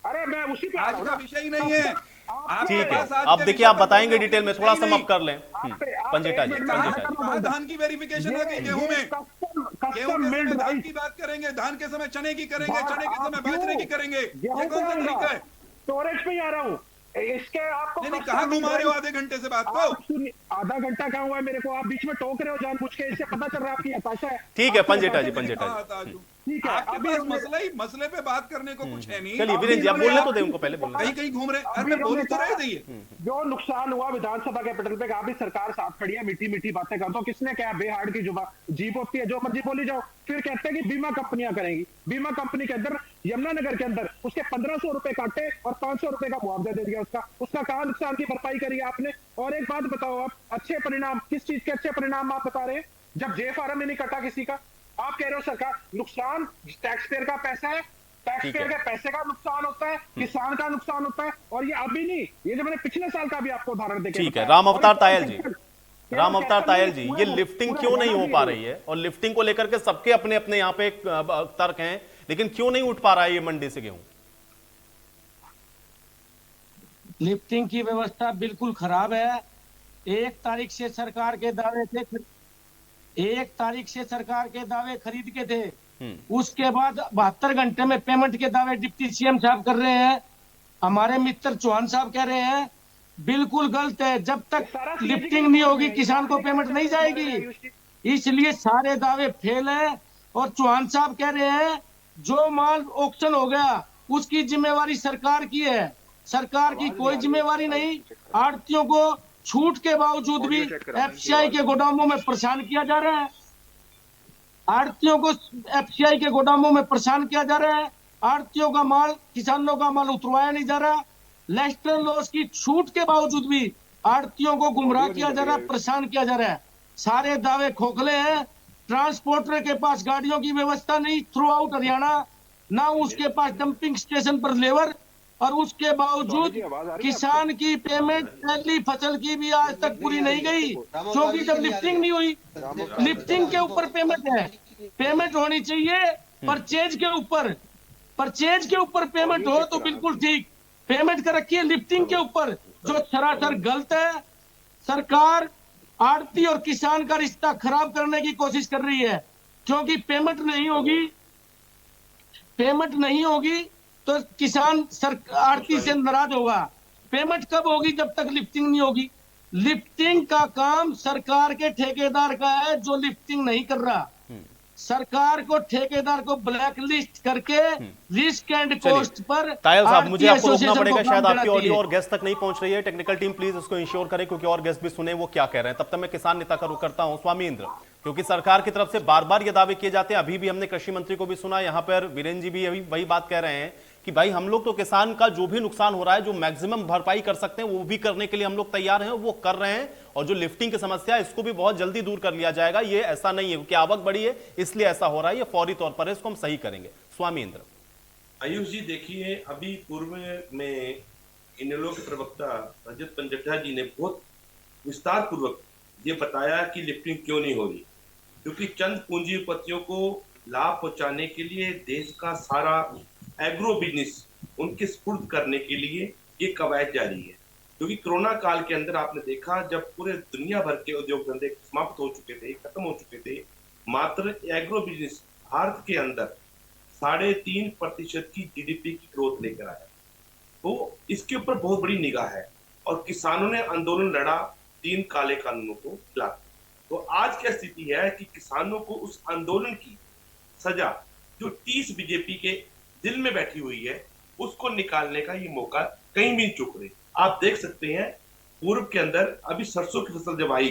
F: अरे मैं उसी पे
G: आज का विषय ही नहीं है।
A: ठीक है, अब देखिए आप बताएंगे डिटेल में, थोड़ा सम अप कर लें। पंजेटा जी,
G: कहाँ धान की वेरिफिकेशन आ गई गेहूं में? गेहूं के समय धान की बात करेंगे, धान के समय चने की करेंगे, चने के समय बाजरे की करेंगे। ये कौन सा तरीका है?
F: स्टोरेज पे ही आ रहा हूँ। इसके आपको
G: नहीं, कहाँ घुमा रहे हो आधे घंटे से बात को?
F: आधा घंटा कहाँ हुआ है मेरे को? आप बीच में टोक रहे हो जानबूझ के, इससे पता चल रहा है आपकी हताशा है।
A: ठीक है पंजेटा जी,
F: ठीक है,
G: आपके पास मसले पे बात करने को कुछ है नहीं।
A: चलिए वीरेंद्र जी, आप बोलने तो दे उनको, पहले बोलने।
G: कहीं घूम रहे, अरे बोल तो रहे थे।
F: जो नुकसान हुआ विधानसभा के पटल पे, अभी सरकार साथ खड़ी है, मीठी मीठी बातें कर दो। किसने क्या बेहाड़ की जुबान जीप होती है, जो मर्जी बोली जाओ। फिर कहते हैं कि बीमा कंपनियां करेंगी। बीमा कंपनी के अंदर यमुनानगर के अंदर उसके 1500 रुपए काटे और 500 रुपए का मुआवजा दे दिया। उसका कहा नुकसान की भरपाई करी आपने? और एक बात बताओ आप, अच्छे परिणाम किस चीज के अच्छे परिणाम आप बता रहे हैं? जब जे फार्म में नहीं कटा किसी का, आप कह रहे हो सरकार नुकसान टैक्स पेयर का पैसा है, टैक्स पेयर के पैसे का नुकसान होता है, किसान का नुकसान होता है। और ये अभी नहीं, ये जो मैंने पिछले साल का भी आपको उदाहरण देके
A: ठीक है, राम अवतार तायल जी, ये लिफ्टिंग क्यों नहीं हो पा रही है? और लिफ्टिंग को लेकर के सबके अपने अपने यहाँ पे तर्क हैं, लेकिन क्यों नहीं उठ पा रहा है ये मंडी से गेहूं?
I: लिफ्टिंग की व्यवस्था बिल्कुल खराब है। 1 तारीख से सरकार के दावे थे, 1 तारीख से सरकार के दावे खरीद के थे, उसके बाद 72 घंटे में पेमेंट के दावे डिप्टी सीएम साहब कर रहे हैं। हमारे मित्र चौहान साहब कह रहे हैं बिल्कुल गलत है। जब तक लिफ्टिंग नहीं होगी किसान को पेमेंट नहीं जाएगी, इसलिए सारे दावे फेल है। और चौहान साहब कह रहे हैं जो माल ऑक्शन हो गया उसकी जिम्मेवारी सरकार की है। सरकार की कोई जिम्मेवारी नहीं। आड़तियों को छूट के बावजूद भी एफसीआई के गोदामों में परेशान किया जा रहा है। आड़तियों को एफसीआई के गोदामों में परेशान किया जा रहा है। आड़तियों का माल, किसानों का माल उतरवाया नहीं जा रहा। लेस्टर लॉस की छूट के बावजूद भी आड़तियों को गुमराह किया जा रहा है, परेशान किया जा रहा है। सारे दावे खोखले हैं। ट्रांसपोर्टर के पास गाड़ियों की व्यवस्था नहीं थ्रू आउट हरियाणा, ना उसके पास डंपिंग स्टेशन पर लेबर, और उसके बावजूद किसान की पेमेंट पहली फसल की भी आज तक पूरी नहीं गई, क्योंकि जब लिफ्टिंग नहीं हुई। लिफ्टिंग के ऊपर पेमेंट है, पेमेंट होनी चाहिए परचेज के ऊपर। परचेज के ऊपर पेमेंट हो तो बिल्कुल ठीक, पेमेंट कर रखी है लिफ्टिंग के ऊपर, जो सरासर गलत है। सरकार आड़ती और किसान का रिश्ता खराब करने की कोशिश कर रही है, क्योंकि पेमेंट नहीं होगी तो किसान आड़ती से नाराज होगा। पेमेंट कब होगी? जब तक लिफ्टिंग नहीं होगी। लिफ्टिंग का काम सरकार के ठेकेदार का है, जो लिफ्टिंग नहीं कर रहा। सरकार को, ठेकेदार को ब्लैक लिस्ट करके risk and cost per
A: Tayal साहब, मुझे आपको रोकना पड़ेगा, शायद आपकी ऑडियो
I: है।
A: और गेस्ट तक नहीं पहुंच रही है। टेक्निकल टीम प्लीज उसको इंश्योर करे, क्योंकि और गेस्ट भी सुने वो क्या कह रहे हैं। तब तक मैं किसान नेता का रुख करता हूं स्वामी इंद्र, क्योंकि सरकार की तरफ से बार बार ये दावे किए जाते हैं। अभी भी हमने कृषि मंत्री को भी सुना, यहां पर वीरेंद्र जी भी अभी वही बात कह रहे हैं कि भाई हम लोग तो किसान का जो भी नुकसान हो रहा है, जो मैक्सिमम भरपाई कर सकते हैं वो भी करने के लिए हम लोग तैयार हैं, वो कर रहे हैं। और जो लिफ्टिंग की समस्या है इसको भी बहुत जल्दी दूर कर लिया जाएगा। ये ऐसा नहीं है क्योंकि आवक बढ़ी है इसलिए ऐसा हो रहा है, ये फौरी तौर पर है, इसको हम सही करेंगे। स्वामी इंद्र।
J: आयुष जी देखिए, अभी पूर्व में इनेलो के प्रवक्ता रजत पंजटा जी ने बहुत विस्तार पूर्वक ये बताया कि लिफ्टिंग क्यों नहीं हो रही, क्योंकि चंद पूंजीपतियों को लाभ पहुंचाने के लिए देश का सारा एग्रो बिजनेस उनके स्पुर्द करने के लिए ये कवायद जारी है। क्योंकि कोरोना काल के अंदर आपने देखा, जब पूरे दुनिया भर के उद्योग धंधे समाप्त हो चुके थे, खत्म हो चुके थे, मात्र एग्रो बिजनेस भारत के अंदर 3.5% की जीडीपी की ग्रोथ लेकर आया। तो इसके ऊपर बहुत बड़ी निगाह है और किसानों ने आंदोलन लड़ा 3 काले कानूनों को खिलाफ। तो आज क्या स्थिति है कि किसानों को उस आंदोलन की सजा जो 30 बीजेपी के दिल में बैठी हुई है उसको निकालने का ये मौका कहीं भी नहीं चूक रहे। आप देख सकते हैं पूर्व के अंदर अभी सरसों की फसल जब आई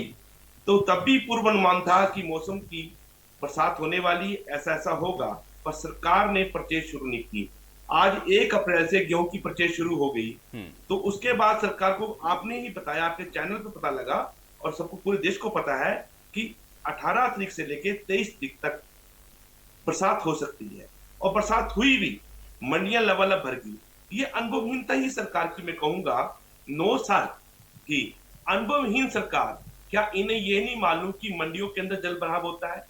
J: तो तब भी पूर्वानुमान था कि मौसम की बरसात होने वाली, ऐसा होगा, पर सरकार ने परचेज शुरू नहीं की। आज 1 अप्रैल से गेहूं की परचेज शुरू हो गई, तो उसके बाद सरकार को, आपने ही बताया, आपके चैनल पर पता लगा और सबको पूरे देश को पता है कि 18 तारीख से लेके 23 तारीख तक बरसात हो सकती है। और बरसात हुई भी, मंडियां लबालब भर गई। ये अनुभवहीनता ही सरकार की, मैं कहूंगा 9 साल की अनुभवहीन सरकार। क्या इन्हें ये नहीं मालूम कि मंडियों के अंदर जल भराव होता है?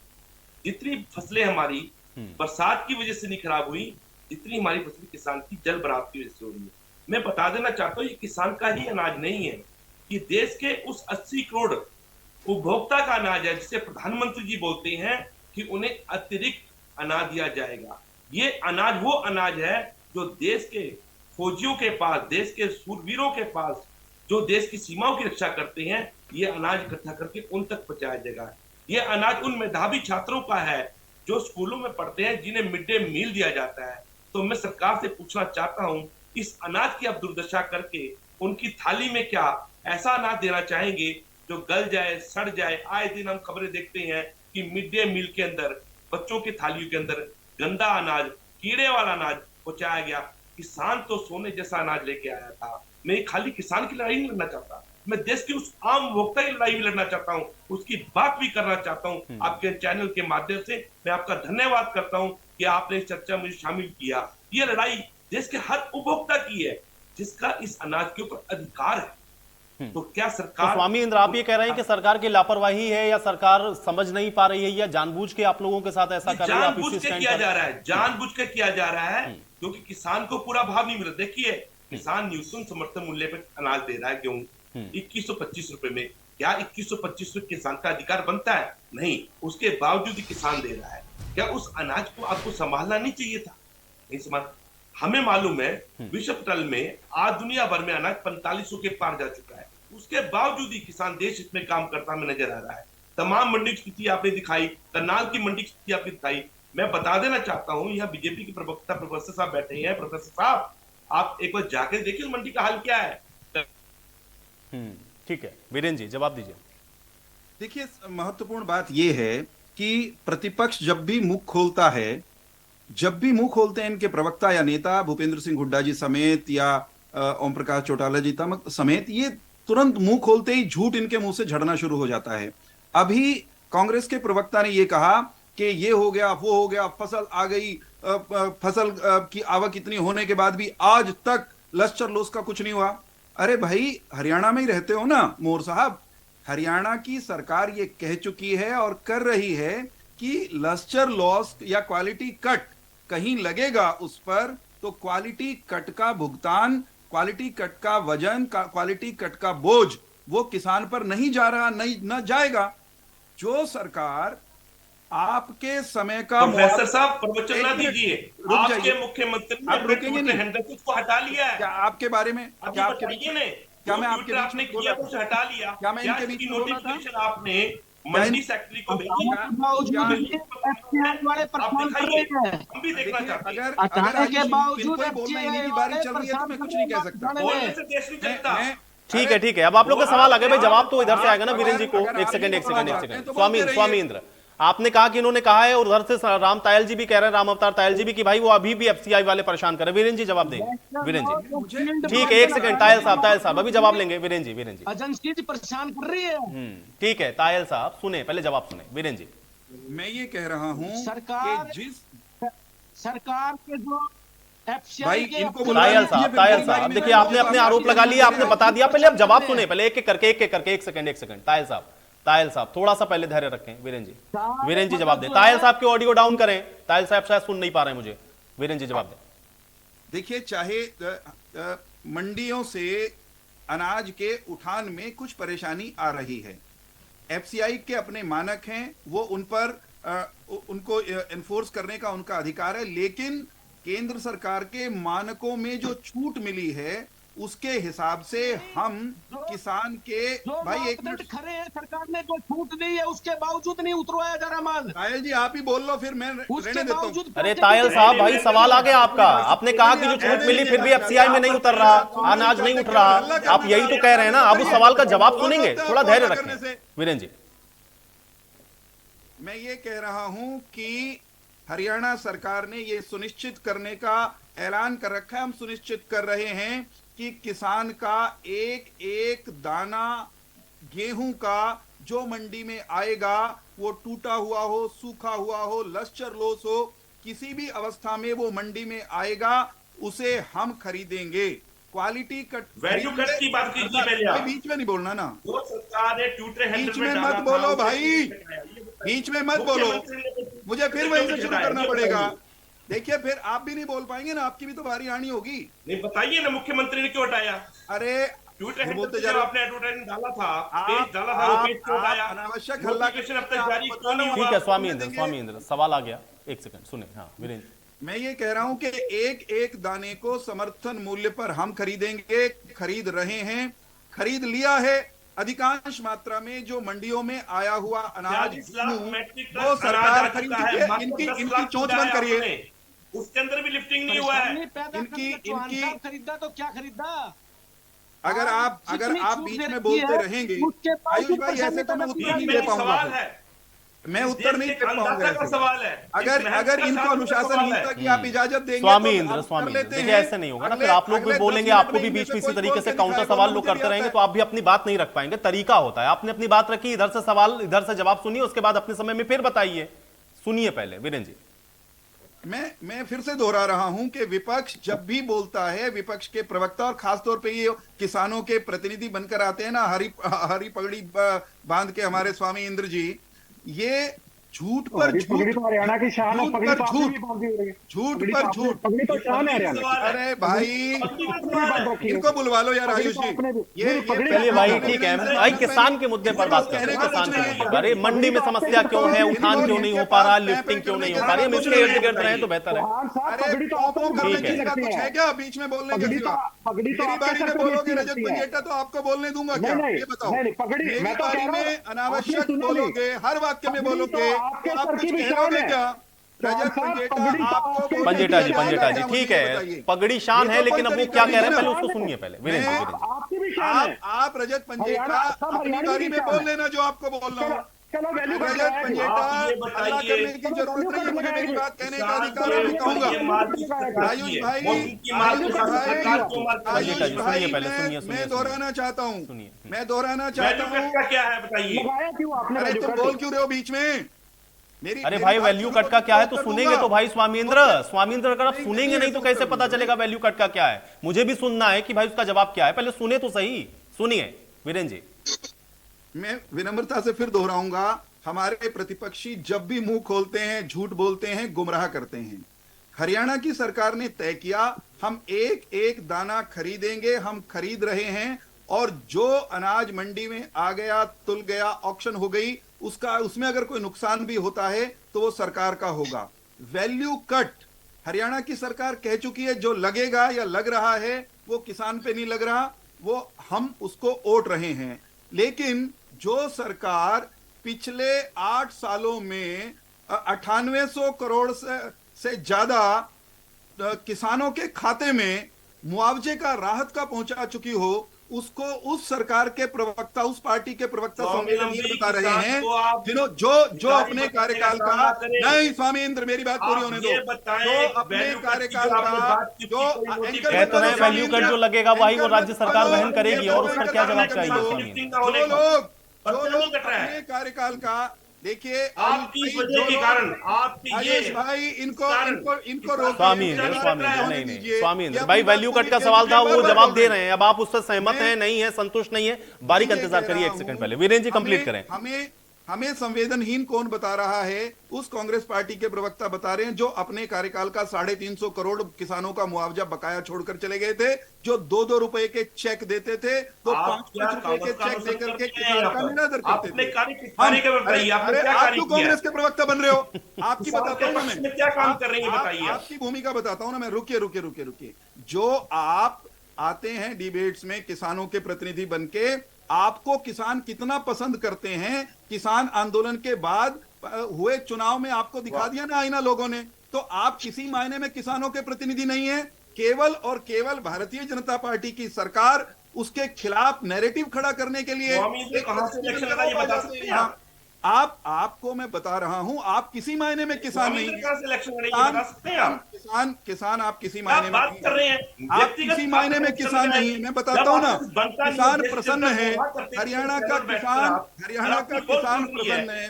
J: जितनी फसलें हमारी बरसात की वजह से नहीं खराब हुई, जितनी हमारी फसलें किसान की जल भराव की वजह से हो रही है। मैं बता देना चाहता हूँ, ये किसान का ही अनाज नहीं है, ये देश के उस 80 करोड़ उपभोक्ता का अनाज है, जिसे प्रधानमंत्री जी बोलते हैं कि उन्हें अतिरिक्त अनाज दिया जाएगा। ये अनाज वो अनाज है जो देश के फौजियों के पास, देश के सूरवीरों के पास, जो देश की सीमाओं की रक्षा करते हैं, ये अनाज इकट्ठा करके उन तक पहुंचाया जाएगा। ये अनाज उन मेधावी छात्रों का है जो स्कूलों में पढ़ते हैं, जिन्हें मिड डे मील दिया जाता है। तो मैं सरकार से पूछना चाहता हूं, इस अनाज की आप दुर्दशा करके उनकी थाली में क्या ऐसा अनाज देना चाहेंगे जो गल जाए, सड़ जाए? आए दिन हम खबरें देखते हैं कि मिड डे मील के अंदर बच्चों की थालियों के अंदर गंदा अनाज, कीड़े वाला अनाज पहुंचाया गया। किसान तो सोने जैसा अनाज लेके आया था। मैं खाली किसान की लड़ाई नहीं लड़ना चाहता, मैं देश की उस आम उपभोक्ता की लड़ाई भी लड़ना चाहता हूं, उसकी बात भी करना चाहता हूं। आपके चैनल के माध्यम से मैं आपका धन्यवाद करता हूं कि आपने इस चर्चा में मुझे शामिल किया। ये लड़ाई देश के हर उपभोक्ता की है जिसका इस अनाज के ऊपर अधिकार है। तो क्या सरकार,
A: तो स्वामी इंद्र, आप ये कह रहे हैं कि सरकार की लापरवाही है या सरकार समझ नहीं पा रही है या जानबूझ के आप लोगों के साथ ऐसा कर रही है?
J: जानबूझ के किया जा रहा है, जानबूझ के किया जा रहा है, क्योंकि किसान को पूरा भाव नहीं मिल रहा। देखिए, किसान न्यूनतम समर्थन मूल्य पे अनाज दे रहा है, गेहूं 2125 रुपए में। क्या 2125 रुपए किसान का अधिकार बनता है? नहीं, उसके बावजूद किसान दे रहा है। क्या उस अनाज को आपको संभालना नहीं चाहिए था? नहीं संभाल। हमें मालूम है विश्व पटल में आज दुनिया भर में अनाज 4500 के पार जा चुका है, उसके बावजूद ही किसान देश इसमें काम करता हमें नजर आ रहा है। तमाम मंडी की स्थिति आपने दिखाई, करनाल की मंडी की स्थिति आपने दिखाई। मैं बता देना चाहता हूं, यहाँ बीजेपी के प्रवक्ता प्रोफेसर साहब बैठे हैं। प्रोफेसर साहब, आप एक बार जाकर देखिए मंडी का हाल क्या है।
A: ठीक है, वीरेंद्र जी जवाब दीजिए।
G: देखिए, महत्वपूर्ण बात यह है कि प्रतिपक्ष जब भी मुख खोलता है, जब भी मुंह खोलते हैं इनके प्रवक्ता या नेता भूपेंद्र सिंह हुड्डा जी समेत या ओम प्रकाश चौटाला जी समेत, ये तुरंत मुंह खोलते ही झूठ इनके मुंह से झड़ना शुरू हो जाता है। अभी कांग्रेस के प्रवक्ता ने ये कहा कि ये हो गया, वो हो गया, फसल आ गई, फसल की आवक इतनी होने के बाद भी आज तक लश्कर लोस का कुछ नहीं हुआ। अरे भाई, हरियाणा में ही रहते हो ना मोर साहब, हरियाणा की सरकार ये कह चुकी है और कर रही है कि लश्कर लॉस या क्वालिटी कट कहीं लगेगा उस पर, तो क्वालिटी कट का भुगतान, क्वालिटी कट का वजन, क्वालिटी कट का बोझ वो किसान पर नहीं जा रहा, नहीं न जाएगा। जो सरकार आपके समय का
J: प्रोफेसर साहब प्रवचन ना दीजिए, आपके मुख्यमंत्री ने
G: रुकेंगे नहीं,
J: हैंडल को हटा लिया है।
G: क्या आपके बारे में, क्या आपके क्या मैं आपके
J: आपने किया उसे हटा लिया,
G: क्या मैं इनके बीच में बोला था?
J: आपने मंडी सेक्रेटरी को भेजी,
I: हम
J: भी देखना चाहते हैं।
I: अगर के बावजूद
G: की बारी चल रही है तो मैं कुछ नहीं कह सकता।
J: बोलने से देश नहीं चलता।
A: ठीक है, ठीक है, अब आप लोग का सवाल आ गया भाई, जवाब तो इधर से आएगा ना वीरेंद्र जी को। एक सेकंड स्वामी इंद्र, आपने कहा कि इन्होंने कहा है और उधर से राम तायल जी भी कह रहे हैं, राम अवतार तायल जी भी, कि भाई वो अभी भी एफसीआई वाले परेशान कर रहे हैं। वीरेंद्र जी जवाब देंगे। वीरेंद्र जी ठीक है, एक सेकंड, तायल साहब अभी जवाब लेंगे। वीरेंद्र जी
I: एजेंसी परेशान कर रही है।
A: ठीक है, तायल साहब सुने, पहले जवाब सुने। वीरेंद्र जी,
G: मैं ये कह रहा हूं
I: सरकार के जो
G: भाई इनको
A: तायल साहब देखिए, आपने अपने आरोप लगा लिए, आपने बता दिया, पहले अब जवाब सुने, पहले एक एक करके। एक सेकंड तायल साहब थोड़ा सा पहले धैर्य रखें। वीरेंद्र जी जवाब दें। तायल साहब के ऑडियो डाउन करें, तायल साहब शायद सुन नहीं पा रहे हैं मुझे। वीरेंद्र जी जवाब दें।
G: देखिए, चाहे मंडियों से अनाज के उठान में कुछ परेशानी आ रही है, एफसीआई के अपने मानक हैं, वो उन पर उनको एनफोर्स करने का उनका अधिकार है, लेकिन केंद्र सरकार के मानकों में जो छूट मिली है उसके हिसाब से हम किसान के भाई एक मिनट
I: खड़े हैं, सरकार ने जो छूट दी है उसके बावजूद नहीं उतरवाया जा रहा माल।
G: तायल जी आप ही बोल लो, फिर मैं रहने देता हूं।
A: अरे तायल साहब, भाई सवाल आ गया आपका, आपने कहा कि जो छूट मिली फिर भी एफसीआई में नहीं उतर रहा, अनाज नहीं उठ रहा, आप यही तो कह रहे हैं ना। अब उस सवाल का जवाब सुनेंगे, थोड़ा धैर्य रखें। वीरेंद्र जी,
G: मैं ये कह रहा हूं कि हरियाणा सरकार ने ये सुनिश्चित करने का ऐलान कर रखा है, हम सुनिश्चित कर रहे हैं कि किसान का एक एक दाना गेहूं का जो मंडी में आएगा, वो टूटा हुआ हो, सूखा हुआ हो, लश्कर लोस हो, किसी भी अवस्था में वो मंडी में आएगा, उसे हम खरीदेंगे। क्वालिटी कट,
J: वैल्यू कट की बात कीजिए पहले आप।
G: बीच में नहीं बोलना ना,
J: वो सरकार ने ट्यूटर
G: बीच में मत बोलो भाई, बीच में मत बोलो, मुझे फिर वहीं से शुरू करना पड़ेगा। देखिए, फिर आप भी नहीं बोल पाएंगे ना, आपकी भी तो बारी आनी होगी।
J: नहीं, बताइए ना मुख्यमंत्री ने क्यों हटाया?
G: अरे
J: ट्विटर बोलते जब आपने एडवर्टाइजमेंट डाला था, पेज डाला था, वो पेज क्यों हटाया?
G: अनावश्यक हल्ला
J: अब तक जारी क्यों नहीं हुआ?
A: ठीक है स्वामी इंद्र सवाल आ गया, एक सेकंड सुने। हाँ वीरेंद्र,
G: मैं ये कह रहा हूं कि एक एक दाने को समर्थन मूल्य पर हम खरीदेंगे, खरीद रहे हैं, खरीद लिया है। अधिकांश मात्रा में जो मंडियों में आया हुआ अनाज वो सरकार खरीदती है। इनकी चोंच बंद करिए,
J: उसके अंदर भी लिफ्टिंग नहीं हुआ है।
I: इनकी खरीदा तो क्या खरीदा?
G: अगर आप बीच में बोलते रहेंगे आयुष भाई, ऐसे तो मैं उत्तर नहीं दे पाऊंगा, मैं उत्तर नहीं दे पाऊंगा।
J: सवाल है,
G: अगर इनको अनुशासनहीनता की आप इजाजत देंगे
A: स्वामी इंद्र देखिए ऐसे नहीं होगा ना, फिर आप लोग भी बोलेंगे, आपको भी बीच में इसी तरीके से काउंटर सवाल लोग करते रहेंगे तो आप भी अपनी बात नहीं रख पाएंगे। तरीका होता है, आपने अपनी बात रखी, इधर से सवाल इधर से जवाब सुनिए, उसके बाद अपने समय में फिर बताइए। सुनिए पहले वीरेंद्र जी।
G: मैं फिर से दोहरा रहा हूं कि विपक्ष जब भी बोलता है, विपक्ष के प्रवक्ता और खासतौर पे ये किसानों के प्रतिनिधि बनकर आते हैं ना, हरी पगड़ी बांध के हमारे स्वामी इंद्र जी, ये झूठ पर झूठ,
F: पगड़ी तो हरियाणा की शान है,
G: झूठ
F: पगड़ी
G: पर
F: तो आपने
G: झूठ,
F: भी बांधी हुई है।
G: झूठ
F: पगड़ी
G: पर
F: तो
G: झूठ।
F: पगड़ी तो शान है हरियाणा की।
G: अरे भाई, इनको बुलवा लो यार
F: पगड़ी
G: आयुष
F: तो
G: जी।
F: आपने भी-
G: ये
F: नहीं, पगड़ी
A: चलिए
F: तो
A: भाई
F: आपने
A: ठीक है,
F: भी-
A: भाई किसान के मुद्दे पर बात करते हैं, किसान के मुद्दे पर। अरे मंडी में समस्या क्यों है, उठान क्यों नहीं हो पा रहा, लिफ्टिंग क्यों नहीं हो पा रही, हम इसके इर्द गिर्द रहे तो बेहतर है।
F: चौहान साहब,
G: अरे
F: पगड़ी तो
G: पोपो
F: आपको
G: करने
A: ठीक है।
G: की कुछ है क्या बीच में बोलने के
F: पगड़ी
G: सिवा?
F: तो
G: मेरी
F: आपके
G: बारी
F: सर
G: में
F: पे
G: बोलोगे
F: भी
G: रजत
F: लगती है।
G: पंजेटा तो आपको बोलने दूंगा क्या?
F: नहीं,
G: ये बताओ।
F: नहीं, पगड़ी
G: मेरी
F: मैं तो
G: बारी
F: कह रहा
G: में
F: हूं,
G: अनावश्यक
F: आपने सुना नहीं।
G: बोलोगे, हर वाक्य में
F: पगड़ी तो
G: बोलोगे
F: आपके
G: तो आप
F: सर
G: कुछ
F: की भी
G: कह
F: शान
G: लोगे
F: है।
G: क्या? रजत
F: साहब,
G: पंजेटा
F: पगड़ी तो
G: आपको
F: आपके
G: बोलने
A: पंजेटा जी,
G: की क्या
A: पंजेटा जी,
G: क्या
A: ठीक
G: मुझे
A: है,
G: बताइए।
A: पगड़ी शान है, लेकिन अब वो क्या कह रहे हैं पहले उसको सुनिए पहले। वीरेंद्र जी, वीरेंद्र जी।
F: आपकी भी शान है।
G: आप रजत पंजेटा
F: हरियाणा- सब
G: अपनी
F: हरियाणा
G: बारी
F: की
G: में
F: शान
G: बोल
F: है।
G: लेना जो आपको बोलना हो।
F: चलो वैल्यू कट
G: रजत
F: लगाया क्यों?
G: पंजेटा
J: आप ये
G: हल्ला
J: बताइए,
G: करने की जरूरत नहीं है, मुझे मेरी बात कहने का अधिकार है, मैं
J: किसान
G: कहूंगा।
J: के माल की सरकार
G: आयुष
J: की है।
G: भाई,
J: मोदी की माल
G: आयुष
J: के साथ
G: भाई,
J: सरकार क्यों मार कर रही है?
A: पंजेटा जी, सुनिए पहले, सुनिए,
G: मैं
A: सुनिए,
G: दोहराना चाहता हूँ,
A: सुनिए।
G: मैं दोहराना चाहता
J: वैल्यू
G: हूँ।
J: कट का क्या है बताइए?
F: लगाया क्यों आपने
G: अरे
F: वैल्यू
G: तुम
F: कट?
G: बोल क्यों रहे हो बीच में? मेरी
A: अरे
G: मेरी
A: भाई
G: बात
A: वैल्यू
G: सुनो
A: कट का क्या है तो
G: उत्तर
A: सुनेंगे
G: दूंगा।
A: तो भाई स्वामींद्र, अगर आप
G: नहीं,
A: सुनेंगे
G: नहीं,
A: नहीं तो
G: ऐसा
A: कैसे
G: उत्तर
A: पता
G: दूंगा।
A: चलेगा वैल्यू कट का क्या है। मुझे भी सुनना है कि भाई उसका जवाब क्या है, पहले सुने तो सही। सुनिए वीरेंद्र जी।
G: मैं विनम्रता से फिर दोहराऊंगा, हमारे प्रतिपक्षी जब भी मुंह खोलते हैं झूठ बोलते हैं, गुमराह करते हैं। हरियाणा की सरकार ने तय किया हम एक एक दाना खरीदेंगे, हम खरीद रहे हैं, और जो अनाज मंडी में आ गया, तुल गया, ऑक्शन हो गई, उसमें अगर कोई नुकसान भी होता है तो वो सरकार का होगा। वैल्यू कट हरियाणा की सरकार कह चुकी है, जो लगेगा या लग रहा है वो किसान पे नहीं लग रहा, वो हम उसको ओट रहे हैं। लेकिन जो सरकार पिछले 8 सालों में 9800 करोड़ से ज्यादा किसानों के खाते में मुआवजे का, राहत का पहुंचा चुकी हो, उसको उस सरकार के प्रवक्ता, उस पार्टी के प्रवक्ता सम्मेलन ये बता रहे हैं, जो अपने कार्यकाल का, नहीं स्वामींद्र मेरी बात पूरी होने दो, जो अपने कार्यकाल का, जो
A: कह तो रहे वैल्यू कट जो लगेगा वही वो राज्य सरकार वहन करेगी, और उस पर क्या जवाब चाहिए स्वामींद्र?
G: जो लोग अपने कार्यकाल का, देखिए
J: आपकी वजह के कारण, आपकी
G: आयुष भाई, इनको
A: स्वामींद्र, स्वामींद्र भाई वैल्यू कट का सवाल था, वो जवाब दे रहे हैं, अब आप उससे सहमत हैं, नहीं है, संतुष्ट नहीं है, बारी का इंतजार करिए एक सेकंड पहले। वीरेंद्र जी कंप्लीट करें।
G: हमें संवेदनहीन कौन बता रहा है? उस कांग्रेस पार्टी के प्रवक्ता बता रहे हैं जो अपने कार्यकाल का 350 करोड़ किसानों का मुआवजा बकाया छोड़कर चले गए थे, जो 2-2 रुपए के चेक देते थे, तो 5-5 रुपए के चेक देकर के किसान का निरादर करते थे। अरे आप क्यों कांग्रेस के प्रवक्ता बन रहे हो? आपकी बताता हूँ ना मैं,
J: क्या काम कर रही है बताइए।
G: आपकी भूमिका बताता हूँ ना मैं। रुकिए। जो आप आते हैं डिबेट्स में किसानों के प्रतिनिधि बनके, आपको किसान कितना पसंद करते हैं, किसान आंदोलन के बाद हुए चुनाव में आपको दिखा दिया ना आईना लोगों ने। तो आप किसी मायने में किसानों के प्रतिनिधि नहीं है, केवल और केवल भारतीय जनता पार्टी की सरकार उसके खिलाफ नैरेटिव खड़ा करने के लिए आपको मैं बता रहा हूं, आप किसी मायने में किसान नहीं है। किसान आप किसी मायने में
J: बात कर रहे हैं,
G: आप किसी मायने में किसान नहीं है। मैं बताता हूं ना, किसान प्रसन्न है, हरियाणा का किसान प्रसन्न है,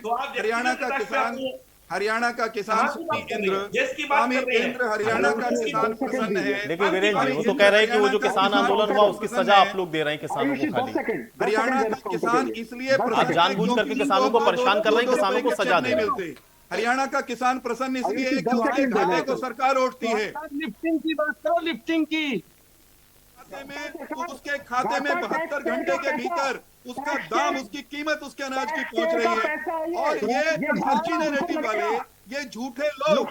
G: हरियाणा का किसान स्वामी इंद्र हरियाणा का किसान प्रसन्न है।
A: देखिए वीरेंद्र जी, वो तो कह रहे हैं कि वो जो किसान आंदोलन हुआ उसकी सजा आप लोग दे रहे हैं किसानों को खाली।
G: हरियाणा का किसान इसलिए
A: आप जानबूझ करके किसानों को परेशान कर रहे हैं, किसानों को सजा दे रहे हैं।
G: हरियाणा का किसान प्रसन्न इसलिए है कि उसके खाते को सरकार उठती है।
I: लिफ्टिंग की बात करो, लिफ्टिंग की
G: उसके खाते में 72 घंटे के भीतर उसका दाम, उसकी कीमत उसके अनाज की पहुंच रही है। और ये फर्जी नैरेटिव वाले, ये झूठे लोग,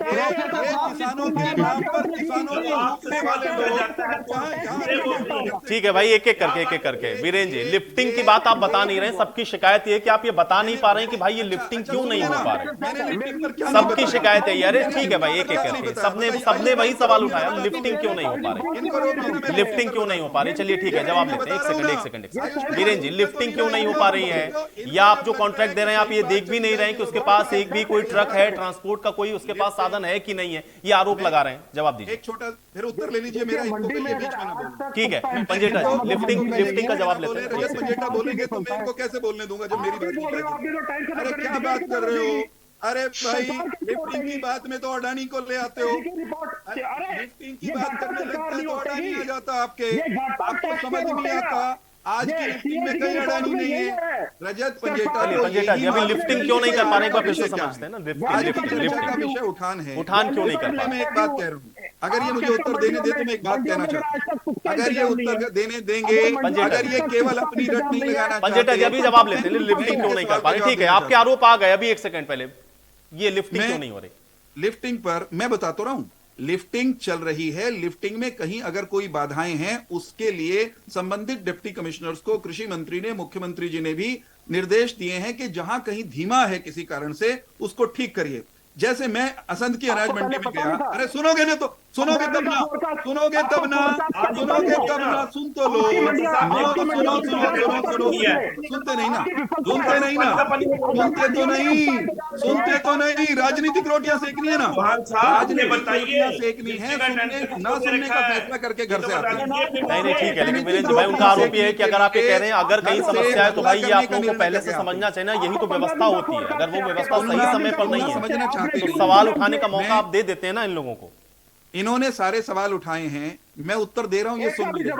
G: ये किसानों के नाम पर किसानों को लूटने वाले लोग।
A: ठीक है भाई, एक एक करके वीरेंद्र जी, लिफ्टिंग की बात आप बता नहीं रहे। सबकी शिकायत ये कि आप ये बता नहीं पा रहे हैं कि भाई ये लिफ्टिंग क्यों नहीं हो पा रही। सबकी शिकायत है यार। ठीक है भाई, एक एक करके सबने वही सवाल उठाया, लिफ्टिंग क्यों नहीं हो पा रही, लिफ्टिंग क्यों नहीं हो पा रही। चलिए ठीक है, जवाब देते हैं। एक सेकंड वीरेंद्र जी, लिफ्टिंग क्यों नहीं हो पा रही है? या आप जो कॉन्ट्रैक्ट दे रहे हैं आप ये देख भी नहीं रहे हैं कि उसके पास एक भी कोई ट्रक है, ट्रांसपोर्ट का कोई उसके पास साधन है कि नहीं है? ये आरोप लगा रहे हैं, जवाब दीजिए।
G: एक छोटा फिर उत्तर ले लीजिए मेरा,
A: ठीक है पंजेटा, लिफ्टिंग का जवाब लेते हैं।
G: पंजेटा बोलेंगे तो मैं इनको कैसे बोलने दूंगा जब मेरी बात। अरे क्या बात कर रहे हो? अरे भाई, लिफ्टिंग की बात में तो अडानी को ले आते हो, लिफ्टिंग की बात करने लगते हैं तो अडानी आ जाता आपके, आपको समझ नहीं आता आज की लिफ्टिंग में कहीं अडानी नहीं है। रजत पंजेटा
A: जी अभी लिफ्टिंग क्यों नहीं कर पा रहे, एक बार फिर से समझते हैं ना।
G: आज की चर्चा का विषय उठान है,
A: उठान क्यों नहीं कर पा रहे?
G: मैं एक बात कह रहा हूँ, अगर ये मुझे उत्तर देने दे तो मैं एक बात कहना चाहता हूँ, अगर ये उत्तर देने देंगे, अगर ये केवल अपनी रट नहीं लगाना
A: पंजेटा जी अभी जवाब लेते हैं, लिफ्टिंग क्यों नहीं कर पा रहे? ठीक है, आपके आरोप आ गए अभी 1 सेकंड पहले, ये लिफ्टिंग क्यों नहीं हो रही?
G: लिफ्टिंग पर मैं बताता रहा हूं, लिफ्टिंग चल रही है। लिफ्टिंग में कहीं अगर कोई बाधाएं हैं, उसके लिए संबंधित डिप्टी कमिश्नर्स को कृषि मंत्री ने, मुख्यमंत्री जी ने भी निर्देश दिए हैं कि जहां कहीं धीमा है किसी कारण से उसको ठीक करिए। जैसे मैं असंध की अनाज मंडी में गया, अरे सुनोगे ना तो सुनोगे तब ना, सुनोगे तब ना, सुनोगे तब ना, सुन तो लो, सुनो, सुनते नहीं ना, सुनते नहीं ना, सुनते तो नहीं, राजनीतिक रोटियां सेकनी है ना, राजनीतिक रोटियां सेकनी है, सुनने ना सुनने का फैसला करके घर से आते हैं।
A: नहीं ठीक है, लेकिन वीरेंद्र भाई उनका आरोप ये है कि अगर आप ये कह रहे हैं अगर कहीं समस्या है तो भाई ये आप लोगों को पहले से समझना चाहिए ना, यही तो व्यवस्था होती है। अगर वो व्यवस्था सही समय पर नहीं है तो सवाल उठाने का मौका आप दे देते हैं ना इन लोगों को।
G: इन्होंने सारे सवाल उठाए हैं, मैं उत्तर दे रहा हूं, ये सुन लीजिए,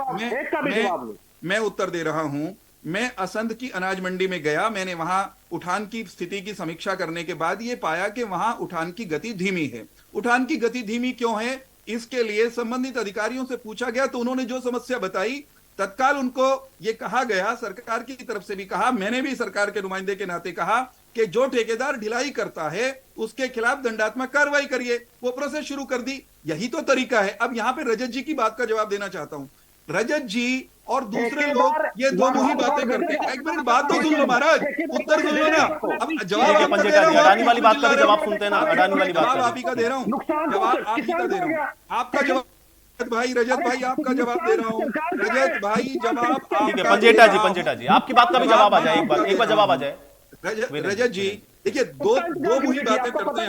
G: मैं उत्तर दे रहा हूं। मैं असंध की अनाज मंडी में गया, मैंने वहां उठान की स्थिति की समीक्षा करने के बाद ये पाया कि वहां उठान की गति धीमी है। उठान की गति धीमी क्यों है, इसके लिए संबंधित अधिकारियों से पूछा गया तो उन्होंने जो समस्या बताई तत्काल उनको ये कहा गया, सरकार की तरफ से भी कहा, मैंने भी सरकार के नुमाइंदे के नाते कहा कि जो ठेकेदार ढिलाई करता है उसके खिलाफ दंडात्मक कार्रवाई करिए। वो प्रोसेस शुरू कर दी, यही तो तरीका है। अब यहां पे रजत जी की बात का जवाब देना चाहता हूं। रजत जी और दूसरे लोग ये दो मुही बातें करते हैं। एक मिनट बात तो सुन लो महाराज, उत्तर सुन लो ना। अब जवाब
A: अडानी वाली बात का भी जवाब सुनते हैं ना, अडानी वाली बात
G: आप ही का दे रहा हूं, जवाब आप ही का दे रहा हूं, आपका जवाब भाई, रजत भाई आपका जवाब दे रहा हूं, रजत भाई जवाब।
A: ठीक है पंजेटा जी आपकी बात का भी जवाब आ जाए, एक बार जवाब आ जाए।
G: रजत जी देखिए, दो मुही बातें करते हैं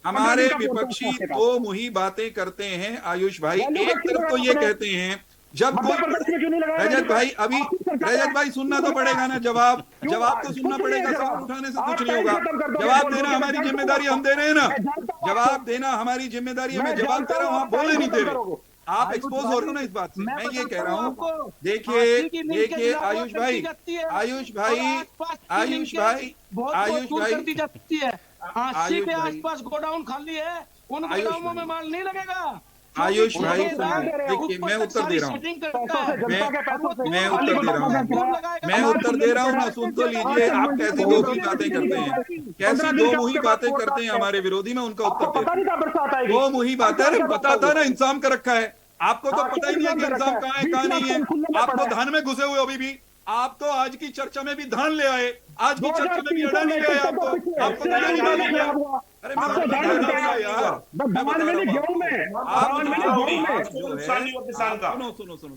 G: हमारे विपक्षी दो मुही बातें करते हैं आयुष भाई। एक तरफ तो ये कहते हैं जब रजत भाई, अभी रजत भाई सुनना तो पड़ेगा ना, जवाब तो सुनना पड़ेगा, सवाल उठाने से कुछ नहीं होगा। जवाब देना हमारी जिम्मेदारी, हम दे रहे हैं ना, जवाब देना हमारी जिम्मेदारी है। मैं जवाब दे रहा हूँ, आप बोले नहीं दे रहे, आप एक्सपोज हो रहे हो ना इस बात से। मैं ये कह रहा हूँ, देखिए आयुष भाई
I: के आसपास गोडाउन खाली है, उन गोडाउनों में माल नहीं लगेगा।
G: आयुष भाई देखिए, मैं उत्तर दे रहा हूँ, मैं उत्तर दे रहा हूँ ना, सुन तो लीजिए। आप कैसी दो मुही बातें करते हैं, कैसी दो मुही बातें करते हैं हमारे विरोधी, में उनका उत्तर दे। दो मुही बातें, पता था ना इंतजाम कर रखा है, आपको तो पता ही नहीं है कि इंतजाम कहाँ है कहाँ नहीं है। आप तो धान में घुसे हुए अभी भी, आप तो आज की चर्चा में भी धान ले आए, आज की चर्चा में भी अडानी ले आए। आपको अरे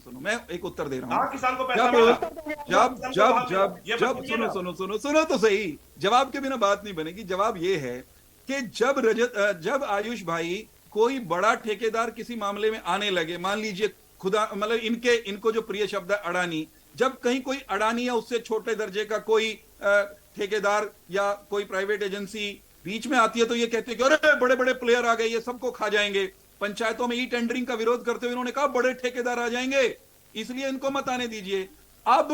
G: सुनो, मैं एक उत्तर दे रहा हूँ। सुनो तो सही, जवाब के बिना बात नहीं बनेगी। जवाब ये है कि जब आयुष भाई कोई बड़ा ठेकेदार किसी मामले में आने लगे, मान लीजिए खुदा मतलब इनको जो प्रिय शब्द है अडानी, जब कहीं कोई अडानी या उससे छोटे दर्जे का कोई ठेकेदार या कोई प्राइवेट एजेंसी बीच में आती है तो ये कहते हैं कि अरे बड़े बड़े प्लेयर आ गए, ये सबको खा जाएंगे। पंचायतों में ई टेंडरिंग का विरोध करते हुए इन्होंने कहा बड़े ठेकेदार आ जाएंगे, इसलिए इनको मत आने दीजिए। अब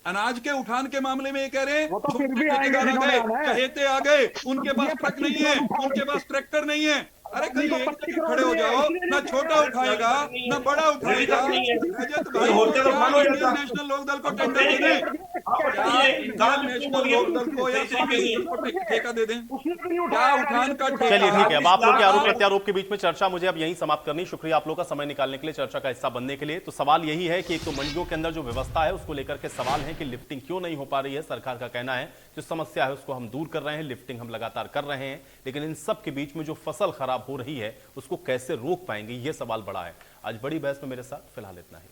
G: अनाज के उठान के मामले में ये कह रहे हैं छोटे ठेकेदार आ गए, चहेते आ गए, उनके पास ट्रक नहीं है, उनके पास ट्रैक्टर नहीं है। अरे कहीं एक जगह खड़े हो जाओ, ना छोटा उठाएगा ना बड़ा उठाएगा। रजत भाई नेशनल लोकदल को टेंडर दे दें, नेशनल लोकदल को या ठेका दे दें, क्या उठान का ठेका।
A: चलिए ठीक है, अब आप लोग के आरोप प्रत्यारोप के बीच में चर्चा मुझे अब यहीं समाप्त करनी। शुक्रिया आप लोग का समय निकालने के लिए, चर्चा का हिस्सा बनने के लिए। तो सवाल यही है कि एक तो मंडियों के अंदर जो व्यवस्था है उसको लेकर के सवाल है कि लिफ्टिंग क्यों नहीं हो पा रही है। सरकार का कहना है जो समस्या है उसको हम दूर कर रहे हैं, लिफ्टिंग हम लगातार कर रहे हैं, लेकिन इन सब के बीच में जो फसल खराब हो रही है उसको कैसे रोक पाएंगे, यह सवाल बड़ा है। आज बड़ी बहस में मेरे साथ फिलहाल इतना ही।